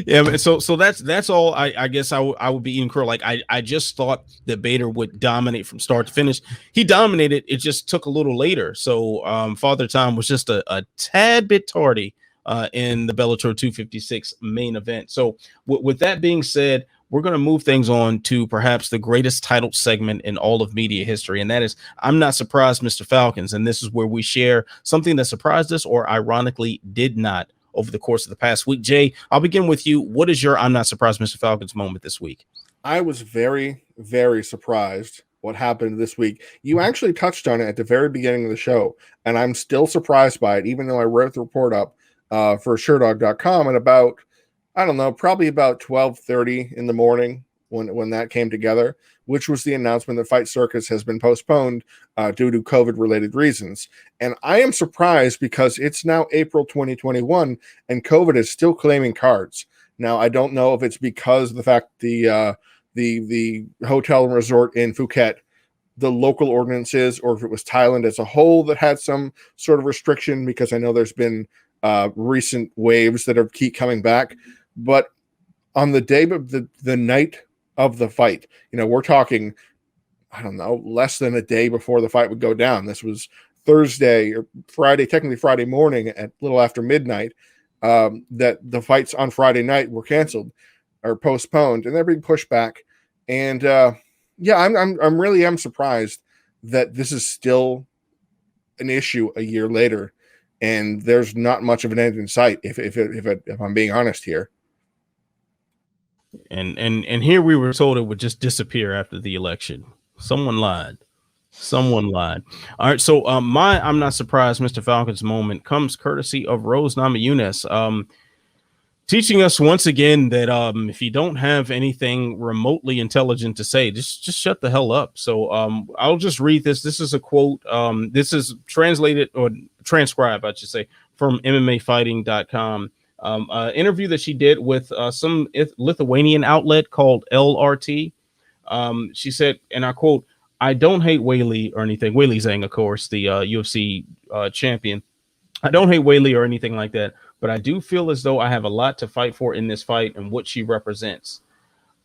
Yeah, so that's all. I guess I would be even cruel. Like I just thought that Bader would dominate from start to finish. He dominated. It just took a little later. So Father Time was just a tad bit tardy in the Bellator 256 main event. So with that being said, we're going to move things on to perhaps the greatest title segment in all of media history, and that is I'm Not Surprised, Mr. Falcons. And this is where we share something that surprised us or ironically did not over the course of the past week. Jay, I'll begin with you. What is your I'm Not Surprised, Mr. Falcons moment this week? I was very, very surprised what happened this week. You actually touched on it at the very beginning of the show, and I'm still surprised by it, even though I wrote the report up for SureDog.com at about, I don't know, probably about 12:30 in the morning when that came together, which was the announcement that Fight Circus has been postponed due to COVID-related reasons. And I am surprised because it's now April 2021 and COVID is still claiming cards. Now, I don't know if it's because of the fact the hotel and resort in Phuket, the local ordinances, or if it was Thailand as a whole that had some sort of restriction, because I know there's been recent waves that are keep coming back. But on the day of the night of the fight, we're talking, I don't know, less than a day before the fight would go down. This was Thursday or Friday, technically Friday morning at a little after midnight, that the fights on Friday night were canceled or postponed, and they're being pushed back. And I'm really surprised that this is still an issue a year later, and there's not much of an end in sight. If I'm being honest here. And here we were told it would just disappear after the election. Someone lied. All right. So my I'm Not Surprised, Mr. Falcons moment comes courtesy of Rose Namajunas, teaching us once again that if you don't have anything remotely intelligent to say, just shut the hell up. So I'll just read this. This is a quote. This is translated or transcribed, I should say, from MMAfighting.com. Interview that she did with some Lithuanian outlet called LRT. She said, and I quote, "I don't hate Weili or anything." Weili Zhang, of course, the UFC champion. "I don't hate Weili or anything like that, but I do feel as though I have a lot to fight for in this fight and what she represents.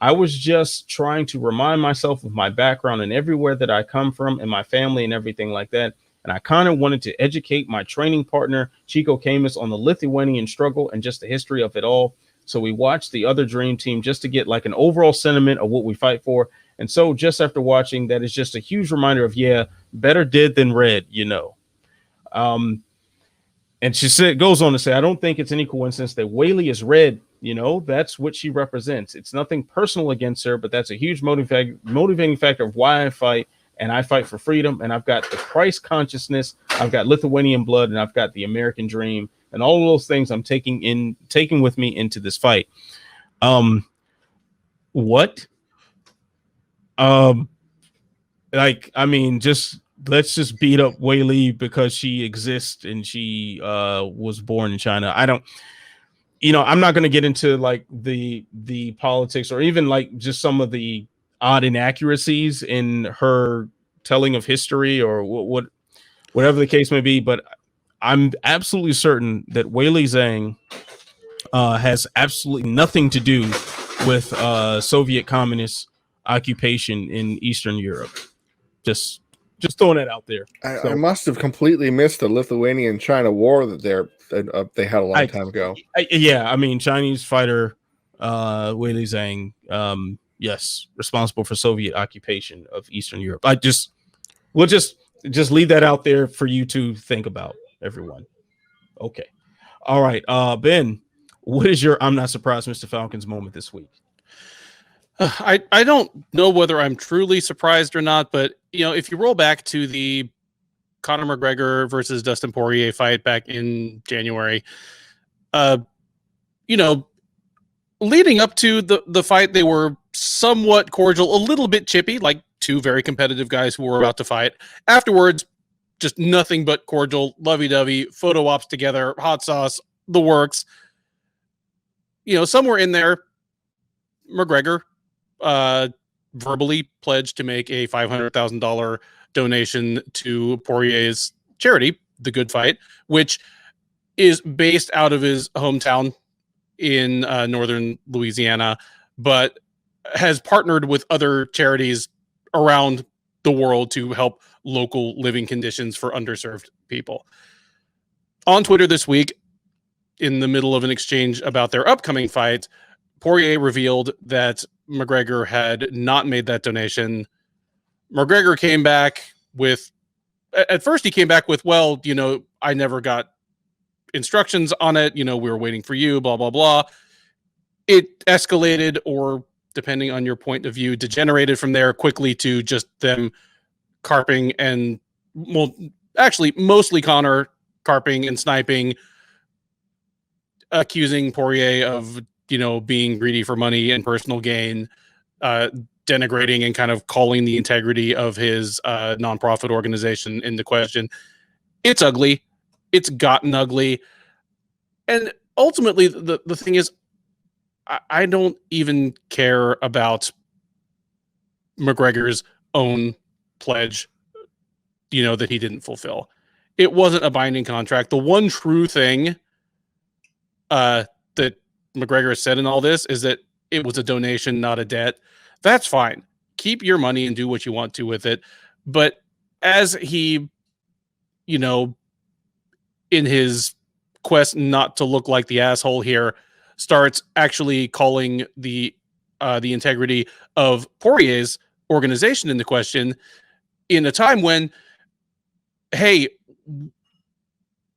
I was just trying to remind myself of my background and everywhere that I come from and my family and everything like that. And I kind of wanted to educate my training partner, Chico Camus, on the Lithuanian struggle and just the history of it all. So we watched the other Dream Team just to get like an overall sentiment of what we fight for. And so just after watching, that is just a huge reminder of, better dead than red, And she goes on to say, I don't think it's any coincidence that Weili is red. That's what she represents. It's nothing personal against her, but that's a huge motivating factor of why I fight. And I fight for freedom. And I've got the Christ consciousness. I've got Lithuanian blood, and I've got the American dream. And all of those things I'm taking with me into this fight." What? Let's just beat up Weili because she exists and she was born in China. I'm not going to get into like the politics or even like just some of the odd inaccuracies in her telling of history or whatever the case may be. But I'm absolutely certain that Weili Zhang has absolutely nothing to do with Soviet communist occupation in Eastern Europe. Just Just throwing it out there. I must have completely missed the Lithuanian-China war that they had a long time ago. I mean, Chinese fighter Weili Zhang, yes, responsible for Soviet occupation of Eastern Europe. We'll just leave that out there for you to think about, everyone. Okay. All right. Ben, what is your I'm not surprised Mr. Falcons moment this week? I don't know whether I'm truly surprised or not, but if you roll back to the Conor McGregor versus Dustin Poirier fight back in January, leading up to the fight, they were somewhat cordial, a little bit chippy, like two very competitive guys who were about to fight. Afterwards, just nothing but cordial, lovey-dovey, photo ops together, hot sauce, the works. Somewhere in there, McGregor verbally pledged to make a $500,000 donation to Poirier's charity, The Good Fight, which is based out of his hometown in northern Louisiana, but has partnered with other charities around the world to help local living conditions for underserved people. On Twitter this week, in the middle of an exchange about their upcoming fight, Poirier revealed that McGregor had not made that donation. McGregor came back with, at first he came back with, well, I never got instructions on it. We were waiting for you, blah, blah, blah. It escalated, or depending on your point of view, degenerated from there quickly to just them carping and, well, actually mostly Conor carping and sniping, accusing Poirier of being greedy for money and personal gain, denigrating and kind of calling the integrity of his nonprofit organization into question. It's ugly. It's gotten ugly. And ultimately, the thing is, I don't even care about McGregor's own pledge, that he didn't fulfill. It wasn't a binding contract. The one true thing that McGregor said in all this is that it was a donation, not a debt. That's fine. Keep your money and do what you want to with it. But as he, in his quest not to look like the asshole here, starts actually calling the integrity of Poirier's organization into question in a time when, hey,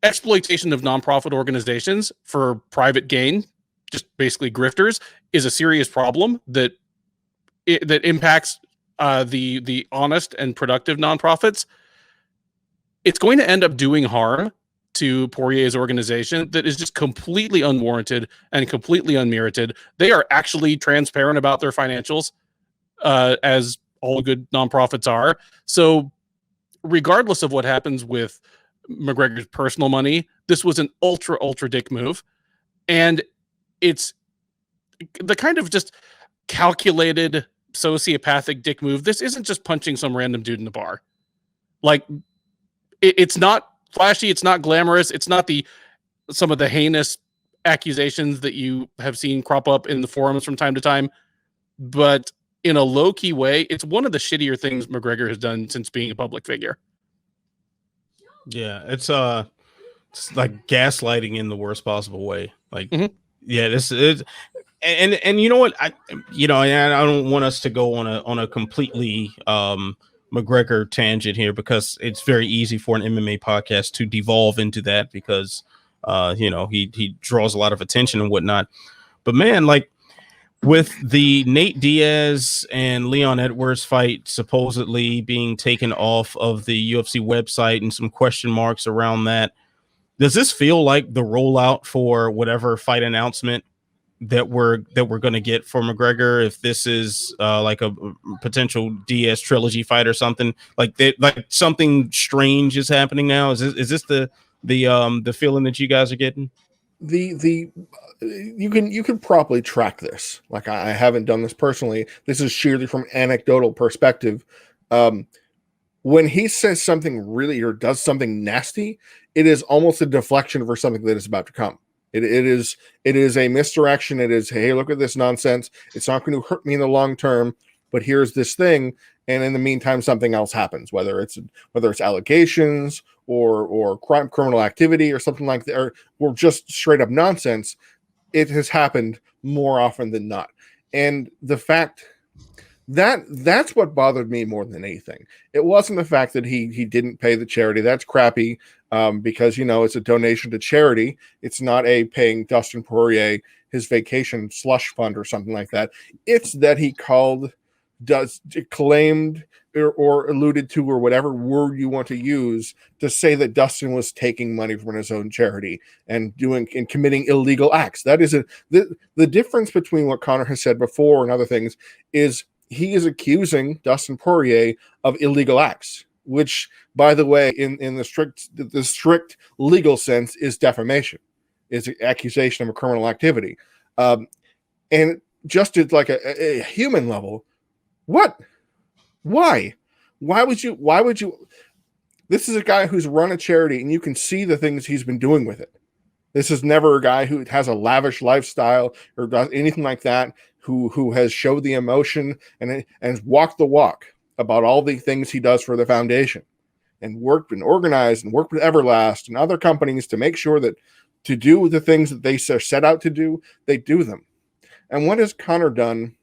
exploitation of nonprofit organizations for private gain, just basically grifters, is a serious problem that impacts the honest and productive nonprofits. It's going to end up doing harm to Poirier's organization that is just completely unwarranted and completely unmerited. They are actually transparent about their financials, as all good nonprofits are. So regardless of what happens with McGregor's personal money, this was an ultra dick move. And it's the kind of just calculated sociopathic dick move. This isn't just punching some random dude in the bar. Like, it's not flashy. It's not glamorous. It's not some of the heinous accusations that you have seen crop up in the forums from time to time. But in a low-key way, it's one of the shittier things McGregor has done since being a public figure. Yeah, it's like gaslighting in the worst possible way. Like, yeah, this is, and you know what, I don't want us to go on a completely McGregor tangent here, because it's very easy for an MMA podcast to devolve into that, because he draws a lot of attention and whatnot. But man, like, with the Nate Diaz and Leon Edwards fight supposedly being taken off of the UFC website and some question marks around that, does this feel like the rollout for whatever fight announcement that we're going to get for McGregor? If this is like a potential Diaz trilogy fight or something like that, like something strange is happening now. Is this the feeling that you guys are getting? You can probably track this. Like, I haven't done this personally. This is sheerly from anecdotal perspective. When he says something really or does something nasty, it is almost a deflection for something that is about to come. It is a misdirection. It is, hey, look at this nonsense. It's not going to hurt me in the long term. but here's this thing, and in the meantime something else happens, whether it's allegations or criminal activity or something like that, or just straight up nonsense. It has happened more often than not. And the fact that's what bothered me more than anything. It wasn't the fact that he didn't pay the charity. That's crappy, because it's a donation to charity. It's not a paying Dustin Poirier his vacation slush fund or something like that. It's that he claimed or alluded to, or whatever word you want to use, to say that Dustin was taking money from his own charity and committing illegal acts. That is the difference between what Conor has said before and other things is he is accusing Dustin Poirier of illegal acts, which, by the way, in the strict legal sense, is defamation, is an accusation of a criminal activity. And just at like a human level, what? Why would you? This is a guy who's run a charity, and you can see the things he's been doing with it. This is never a guy who has a lavish lifestyle or does anything like that, who has showed the emotion and walked the walk about all the things he does for the foundation, and worked and organized and worked with Everlast and other companies to make sure that to do the things that they set out to do, they do them. And what has Conor done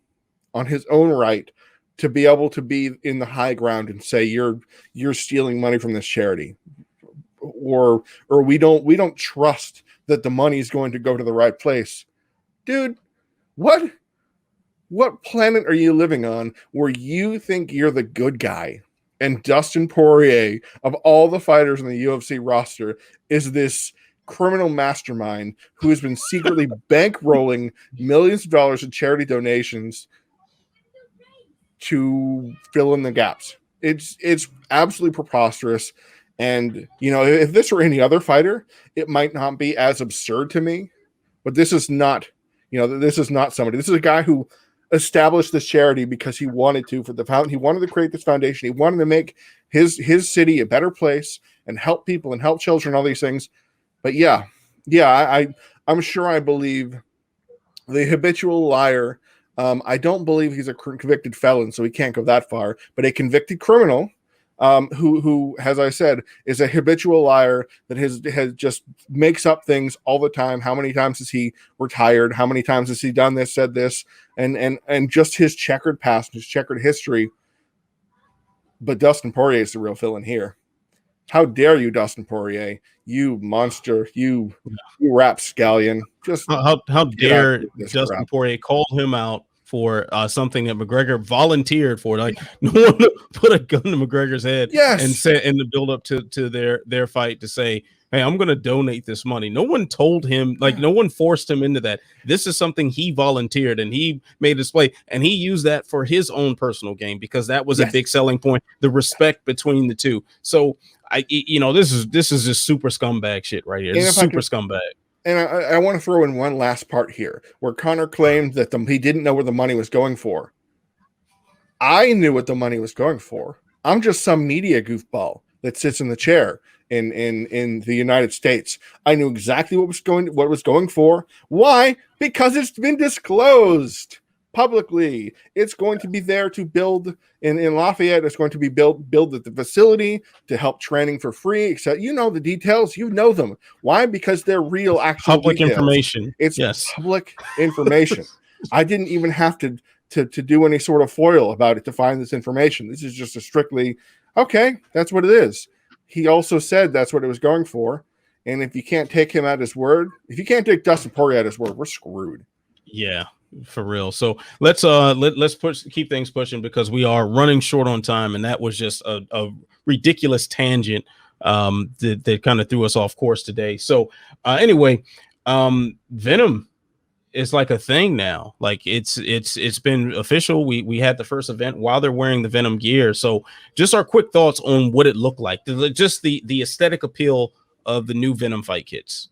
on his own right to be able to be in the high ground and say you're stealing money from this charity, or we don't trust that the money is going to go to the right place? Dude, what planet are you living on where you think you're the good guy and Dustin Poirier, of all the fighters in the UFC roster, is this criminal mastermind who has been secretly bankrolling millions of dollars in charity donations to fill in the gaps? It's absolutely preposterous. And if this were any other fighter, it might not be as absurd to me, but this is not somebody. This is a guy who established this charity because he wanted to he wanted to create this foundation. He wanted to make his city a better place and help people and help children, all these things. But I'm sure I believe the habitual liar. I don't believe he's a convicted felon, so he can't go that far. But a convicted criminal, who, as I said, is a habitual liar that has just makes up things all the time. How many times has he retired? How many times has he done this, said this, and just his checkered past, his checkered history. But Dustin Poirier is the real villain here. How dare you, Dustin Poirier? You monster! You rapscallion! Just how dare Dustin Poirier call him out for something that McGregor volunteered for? Like, no one put a gun to McGregor's head, yes, and said in the build up to their fight to say, "Hey, I'm going to donate this money." No one told him, like, no one forced him into that. This is something he volunteered, and he made a display, and he used that for his own personal gain, because that was a big selling point, the respect between the two. So this is just super scumbag shit right here. It's super scumbag. And I want to throw in one last part here, where Conor claimed that he didn't know where the money was going for. I knew what the money was going for. I'm just some media goofball that sits in the chair in the United States. I knew exactly what it was going for. Why? Because it's been disclosed publicly. It's going to be there to build in Lafayette. It's going to be build at the facility to help training for free. Except the details. You know them. Why? Because they're real, actual public details. Information. It's public information. I didn't even have to do any sort of foil about it to find this information. This is just a strictly, okay, that's what it is. He also said that's what it was going for. And if you can't take him at his word, if you can't take Dustin Poirier at his word, we're screwed. Yeah, for real. So let's keep things pushing, because we are running short on time, and that was just a ridiculous tangent that kind of threw us off course today. So anyway, Venum is like a thing now. Like it's been official. We had the first event while they're wearing the Venum gear. So just our quick thoughts on what it looked like, just the aesthetic appeal of the new Venum fight kits.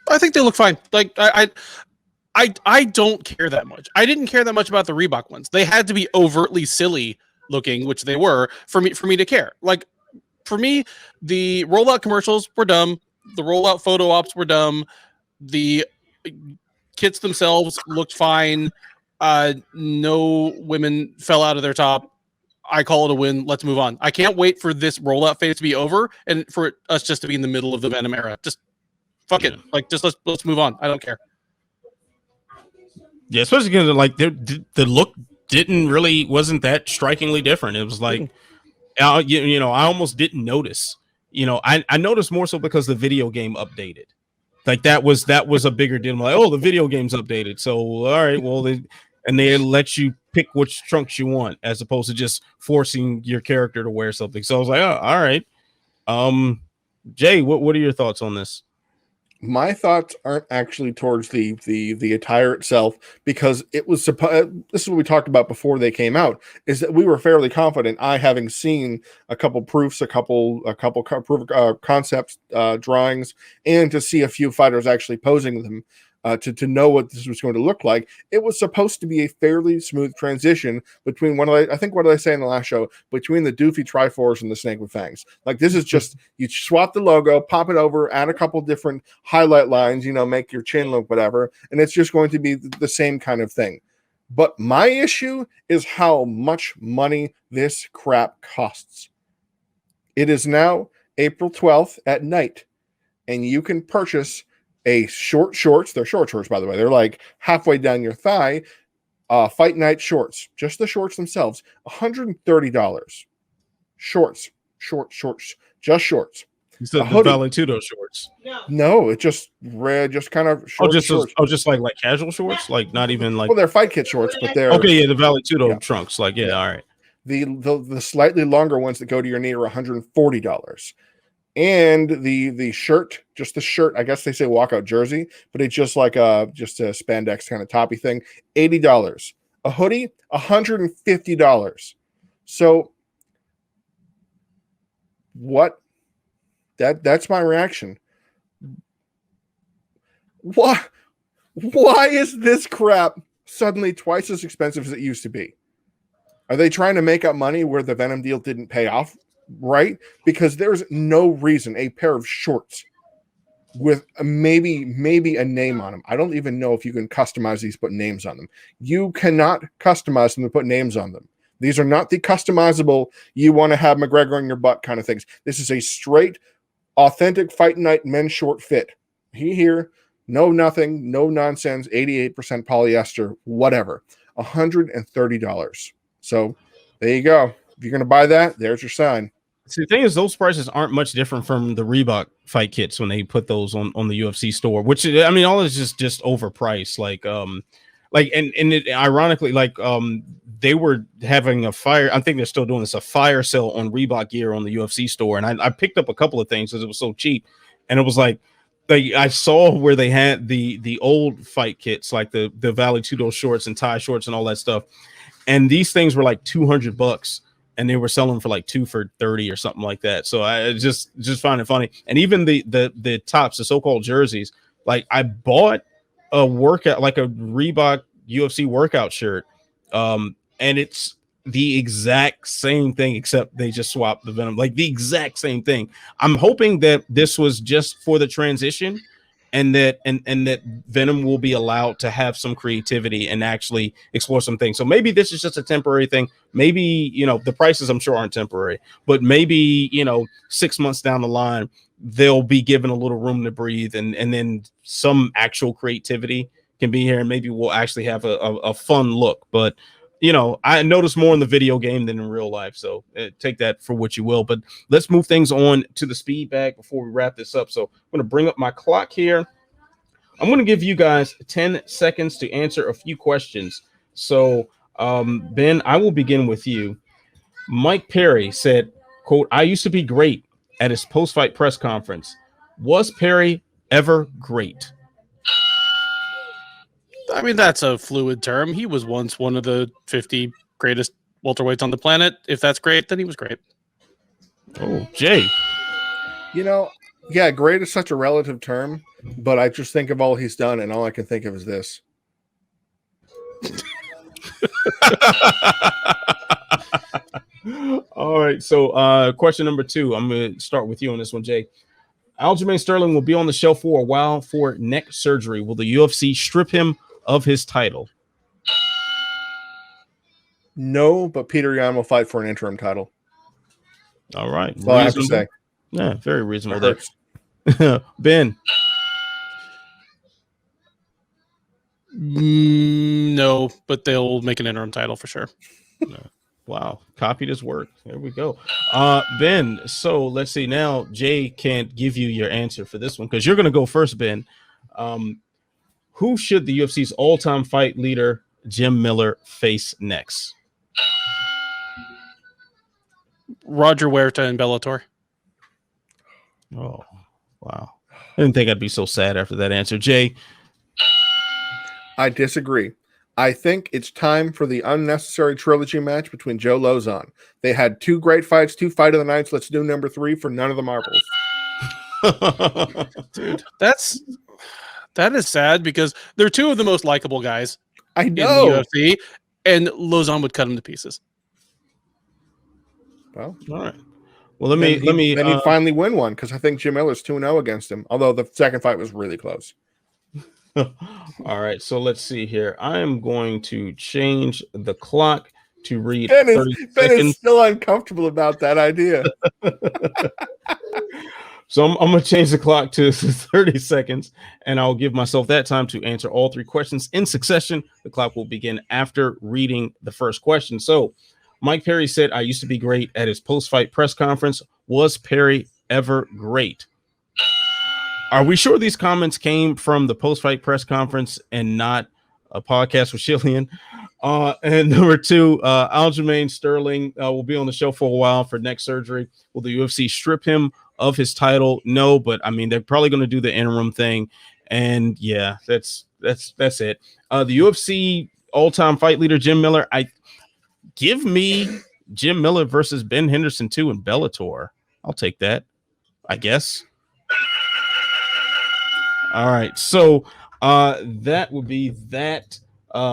I think they look fine. Like I don't care that much. I didn't care that much about the Reebok ones. They had to be overtly silly looking, which they were, for me to care. Like, for me, the rollout commercials were dumb. The rollout photo ops were dumb. The kits themselves looked fine. No women fell out of their top. I call it a win. Let's move on. I can't wait for this rollout phase to be over and for us just to be in the middle of the Venum era. Just fuck it. Like, just let's move on. I don't care. Yeah, especially because like the look wasn't that strikingly different. It was like, you know, I almost didn't notice. You know, I noticed more so because the video game updated. Like that was a bigger deal. I'm like, oh, the video game's updated. So all right, well, they let you pick which trunks you want as opposed to just forcing your character to wear something. So I was like, oh, all right. Jay, what are your thoughts on this? My thoughts aren't actually towards the attire itself, because it was supposed. This is what we talked about before they came out. Is that we were fairly confident. I, having seen a couple proofs, a couple concepts, drawings, and to see a few fighters actually posing them, to know what this was going to look like. It was supposed to be a fairly smooth transition between what did I say in the last show? Between the Doofy Triforce and the Snake with Fangs. Like, this is just, you swap the logo, pop it over, add a couple different highlight lines, you know, make your chin look whatever, and it's just going to be the same kind of thing. But my issue is how much money this crap costs. It is now April 12th at night, and you can purchase a shorts. They're short shorts, by the way. They're like halfway down your thigh. Fight night shorts, just the shorts themselves, $130. Shorts, just shorts. You said the Lyoto shorts. No, it's just red, just kind of short. Just like casual shorts, like not even like. Well, they're fight kit shorts, but they're okay. Yeah, the Lyoto trunks, like all right. The slightly longer ones that go to your knee are $140. And the shirt, just the shirt, I guess they say walkout jersey, but it's just like just a spandex kind of toppy thing, $80. A hoodie, $150. So what? That's my reaction. Why is this crap suddenly twice as expensive as it used to be? Are they trying to make up money where the Venum deal didn't pay off? Right? Because there's no reason a pair of shorts with maybe a name on them. I don't even know if you can customize these, put names on them. You cannot customize them to put names on them. These are not the customizable, you want to have McGregor on your butt kind of things. This is a straight, authentic fight night men's short fit. Here, no nothing, no nonsense, 88% polyester, whatever. $130. So there you go. If you're going to buy that, there's your sign. See, the thing is, those prices aren't much different from the Reebok fight kits when they put those on the UFC store, which, I mean, all is just overpriced. Ironically, they were having a fire. I think they're still doing this, a fire sale on Reebok gear on the UFC store. And I picked up a couple of things because it was so cheap. And it was like, I saw where they had the old fight kits, like the Lyoto shorts and tie shorts and all that stuff. And these things were like $200. And they were selling for like 2 for $30 or something like that. So I just find it funny. And even the tops, the so-called jerseys, like I bought a workout, like a Reebok UFC workout shirt. And it's the exact same thing, except they just swapped the Venum, like the exact same thing. I'm hoping that this was just for the transition, and that Venum will be allowed to have some creativity and actually explore some things. So maybe this is just a temporary thing. Maybe, you know, the prices I'm sure aren't temporary, but maybe, you know, 6 months down the line, they'll be given a little room to breathe, and then some actual creativity can be here, and maybe we'll actually have a fun look. But, you know, I noticed more in the video game than in real life. So take that for what you will. But let's move things on to the speed bag before we wrap this up. So I'm going to bring up my clock here. I'm going to give you guys 10 seconds to answer a few questions. So, Ben, I will begin with you. Mike Perry said, quote, "I used to be great," at his post-fight press conference. Was Perry ever great? I mean, that's a fluid term. He was once one of the 50 greatest welterweights on the planet. If that's great, then he was great. Oh, Jay. You know, yeah, great is such a relative term, but I just think of all he's done, and all I can think of is this. All right, so question number 2. I'm going to start with you on this one, Jay. Aljamain Sterling will be on the shelf for a while for neck surgery. Will the UFC strip him of his title? No, but Peter Yan will fight for an interim title. All right. That's all I have to say. Yeah, very reasonable That there. Ben. No, but they'll make an interim title for sure. Wow, copied his work. There we go. Ben, so let's see. Now Jay can't give you your answer for this one because you're going to go first, Ben. Who should the UFC's all-time fight leader, Jim Miller, face next? Roger Huerta in Bellator. Oh, wow. I didn't think I'd be so sad after that answer. Jay? I disagree. I think it's time for the unnecessary trilogy match between Joe Lozon. They had 2 great fights, 2 fight of the nights. Let's do number 3 for none of the marbles. Dude, that is sad because they're 2 of the most likable guys I in know. the UFC, and Lozon would cut him to pieces. Well, all right. Well, let me. Then he'd finally win one because I think Jim Miller's 2-0 against him. Although the second fight was really close. All right, so let's see here. I am going to change the clock to read. Ben 30 is seconds. still uncomfortable about that idea. So I'm going to change the clock to 30 seconds, and I'll give myself that time to answer all 3 questions in succession. The clock will begin after reading the first question. So Mike Perry said, I used to be great at his post-fight press conference. Was Perry ever great? Are we sure these comments came from the post-fight press conference and not a podcast with Shillian? And number 2, Aljamain Sterling will be on the show for a while for neck surgery. Will the UFC strip him of his title? No, but I mean, they're probably going to do the interim thing. And yeah, that's it. The UFC all-time fight leader, Jim Miller. Give me Jim Miller versus Ben Henderson 2 in Bellator. I'll take that, I guess. All right, so that would be that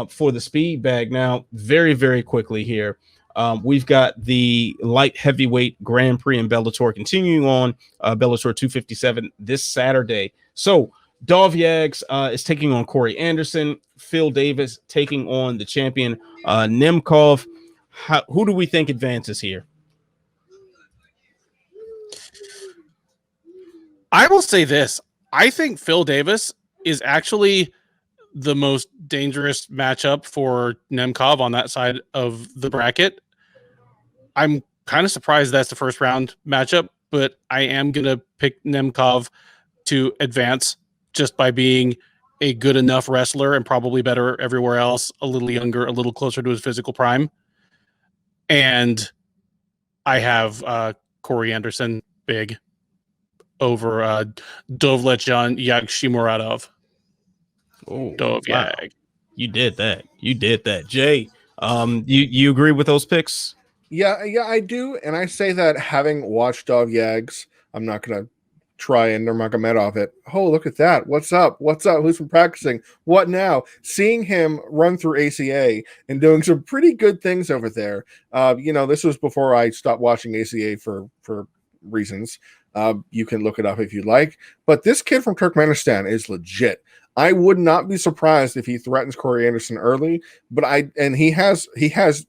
for the speed bag. Now, very, very quickly here, we've got the light heavyweight Grand Prix in Bellator continuing on Bellator 257 this Saturday. So Dov Yags is taking on Corey Anderson, Phil Davis taking on the champion Nemkov. Who do we think advances here? I will say this. I think Phil Davis is actually the most dangerous matchup for Nemkov on that side of the bracket. I'm kind of surprised that's the first round matchup, but I am going to pick Nemkov to advance just by being a good enough wrestler and probably better everywhere else, a little younger, a little closer to his physical prime. And I have Corey Anderson big over Dovletjan Yagshimuradov. Oh, Dov wow. Yag. You did that. Jay, you agree with those picks? Yeah, I do. And I say that having watched Dov Yags, I'm not going to try and Nurmagomedov it. Oh, look at that. What's up? Who's been practicing? What now? Seeing him run through ACA and doing some pretty good things over there. This was before I stopped watching ACA for reasons. You can look it up if you like. But this kid from Turkmenistan is legit. I would not be surprised if he threatens Corey Anderson early, but he has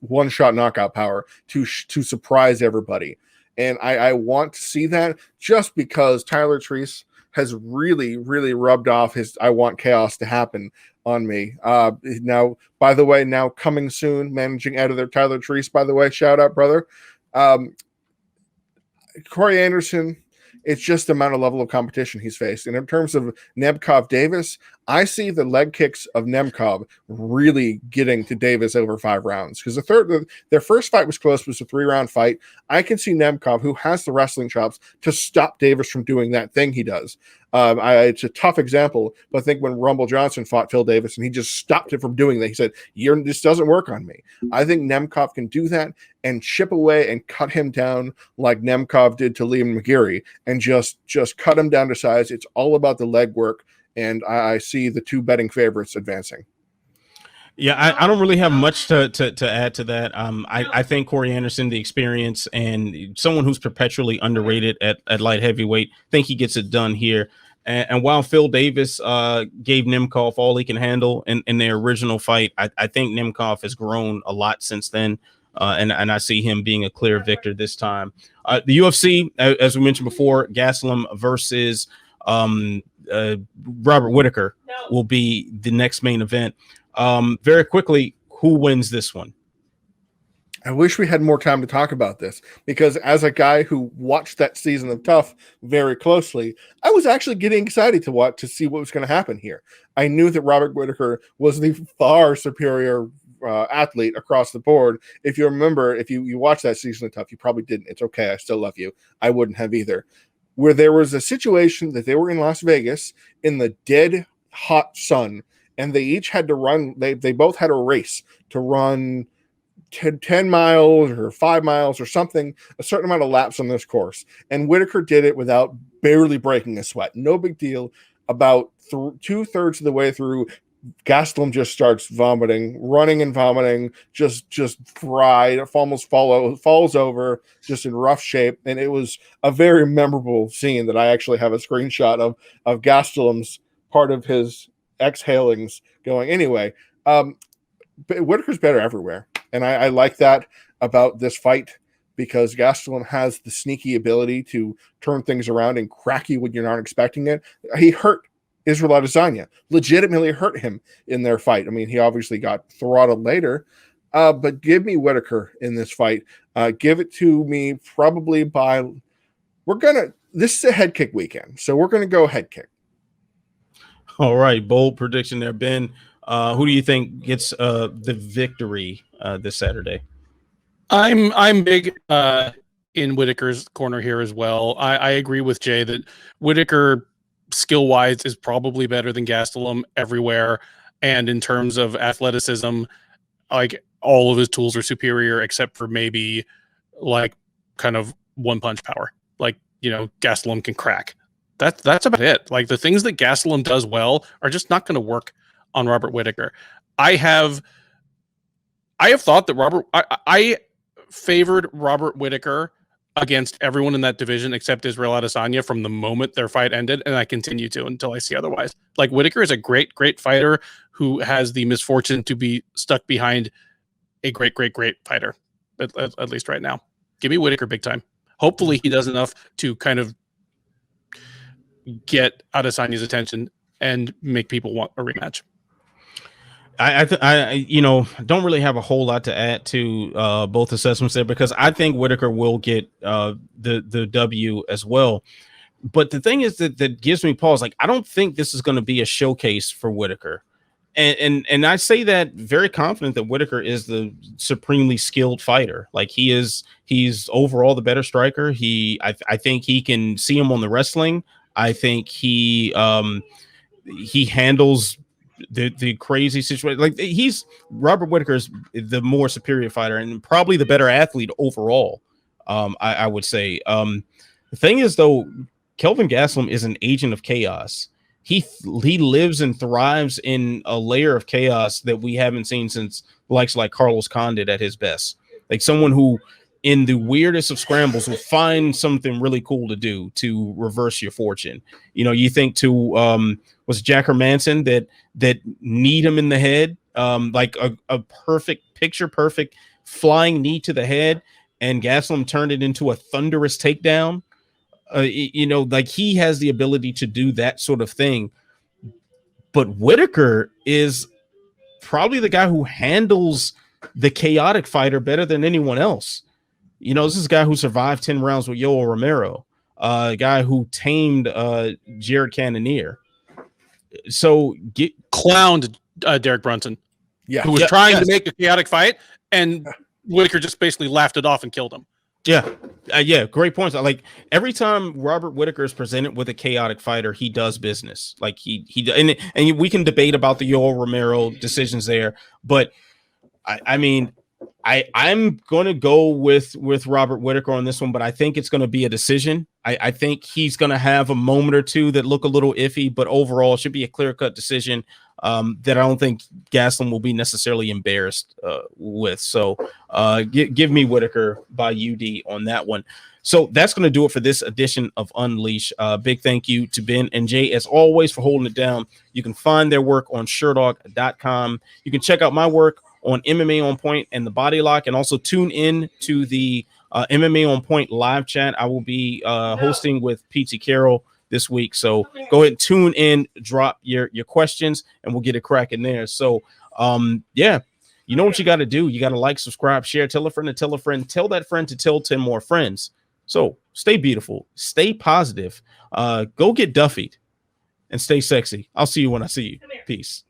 one-shot knockout power to surprise everybody. And I want to see that just because Tyler Treese has really, really rubbed off his I want chaos to happen on me. Now, by the way, now coming soon, managing editor Tyler Treese, by the way, shout out, brother. Corey Anderson, it's just the amount of level of competition he's faced. And in terms of Nemkov Davis, I see the leg kicks of Nemkov really getting to Davis over 5 rounds. Because their first fight was close, it was a 3-round fight. I can see Nemkov, who has the wrestling chops, to stop Davis from doing that thing he does. It's a tough example, but I think when Rumble Johnson fought Phil Davis and he just stopped it from doing that, he said, this doesn't work on me. I think Nemkov can do that and chip away and cut him down like Nemkov did to Liam McGeary and just cut him down to size. It's all about the leg work, and I see the 2 betting favorites advancing. Yeah, I don't really have much to add to that. I think Corey Anderson, the experience and someone who's perpetually underrated at light heavyweight, think he gets it done here. And while Phil Davis gave Nemkov all he can handle in their original fight, I think Nemkov has grown a lot since then. And I see him being a clear victor this time. The UFC, as we mentioned before, Gastelum versus Robert Whittaker will be the next main event. Very quickly, who wins this one? I wish we had more time to talk about this, because as a guy who watched that season of Tough very closely, I was actually getting excited to see what was going to happen here. I knew that Robert Whittaker was the far superior athlete across the board. If you remember, if you watched that season of Tough, you probably didn't. It's okay. I still love you. I wouldn't have either. Where there was a situation that they were in Las Vegas in the dead hot sun, and they each had to run. They both had a race to run 10 miles or 5 miles or something, a certain amount of laps on this course. And Whittaker did it without barely breaking a sweat. No big deal. About 2/3 of the way through, Gastelum just starts vomiting, running and vomiting, just fried, almost falls over, just in rough shape. And it was a very memorable scene that I actually have a screenshot of Gastelum's part of his exhalings going. Anyway, Whittaker's better everywhere. And I like that about this fight, because Gastelum has the sneaky ability to turn things around and crack you when you're not expecting it. He hurt Israel Adesanya, legitimately hurt him in their fight. I mean, he obviously got throttled later, but give me Whittaker in this fight. Give it to me probably by, this is a head kick weekend, so we're going to go head kick. All right, bold prediction there, Ben. Who do you think gets the victory this Saturday? I'm big in Whittaker's corner here as well. I agree with Jay that Whittaker, skill-wise, is probably better than Gastelum everywhere. And in terms of athleticism, like, all of his tools are superior, except for maybe like kind of one-punch power. Like, Gastelum can crack. That's about it. Like, the things that Gastelum does well are just not going to work on Robert Whittaker. I have thought that I favored Robert Whittaker against everyone in that division except Israel Adesanya from the moment their fight ended, and I continue to until I see otherwise. Like, Whittaker is a great fighter who has the misfortune to be stuck behind a great fighter, at least right now. Give me Whittaker big time. Hopefully he does enough to kind of get Adesanya's attention and make people want a rematch. I don't really have a whole lot to add to both assessments there, because I think Whittaker will get the W as well. But the thing is that gives me pause. Like, I don't think this is going to be a showcase for Whittaker. And I say that very confident that Whittaker is the supremely skilled fighter. Like, he's overall the better striker. I think he can see him on the wrestling. I think he handles the crazy situation. Like, Robert Whittaker is the more superior fighter and probably the better athlete overall. I would say. The thing is, though, Kelvin Gastelum is an agent of chaos. He lives and thrives in a layer of chaos that we haven't seen since the likes like Carlos Condit at his best. Like, someone who, in the weirdest of scrambles, will find something really cool to do to reverse your fortune. You think to was Jack Hermanson that kneed him in the head, like a picture perfect flying knee to the head, and Gastelum turned it into a thunderous takedown. Like, he has the ability to do that sort of thing. But Whittaker is probably the guy who handles the chaotic fighter better than anyone else. This is a guy who survived 10 rounds with Yoel Romero, a guy who tamed Jared Cannonier. So clowned Derek Brunson, who was trying to make a chaotic fight, and Whittaker just basically laughed it off and killed him. Yeah, great points. Like, every time Robert Whittaker is presented with a chaotic fighter, he does business. Like, he and we can debate about the Yoel Romero decisions there, but I'm going to go with Robert Whittaker on this one, but I think it's going to be a decision. I think he's going to have a moment or two that look a little iffy, but overall it should be a clear-cut decision that I don't think Gastelum will be necessarily embarrassed with. So give me Whittaker by UD on that one. So that's going to do it for this edition of Unleash. Big thank you to Ben and Jay, as always, for holding it down. You can find their work on sherdog.com. You can check out my work on MMA On Point and the Body Lock, and also tune in to the MMA On Point live chat. I will be hosting with PT Carroll this week. So go ahead and tune in, drop your questions, and we'll get it cracking there. So yeah, you know what you got to do. You got to like, subscribe, share, tell a friend to tell a friend, tell that friend to tell 10 more friends. So stay beautiful, stay positive, go get Duffied, and stay sexy. I'll see you when I see you. Peace.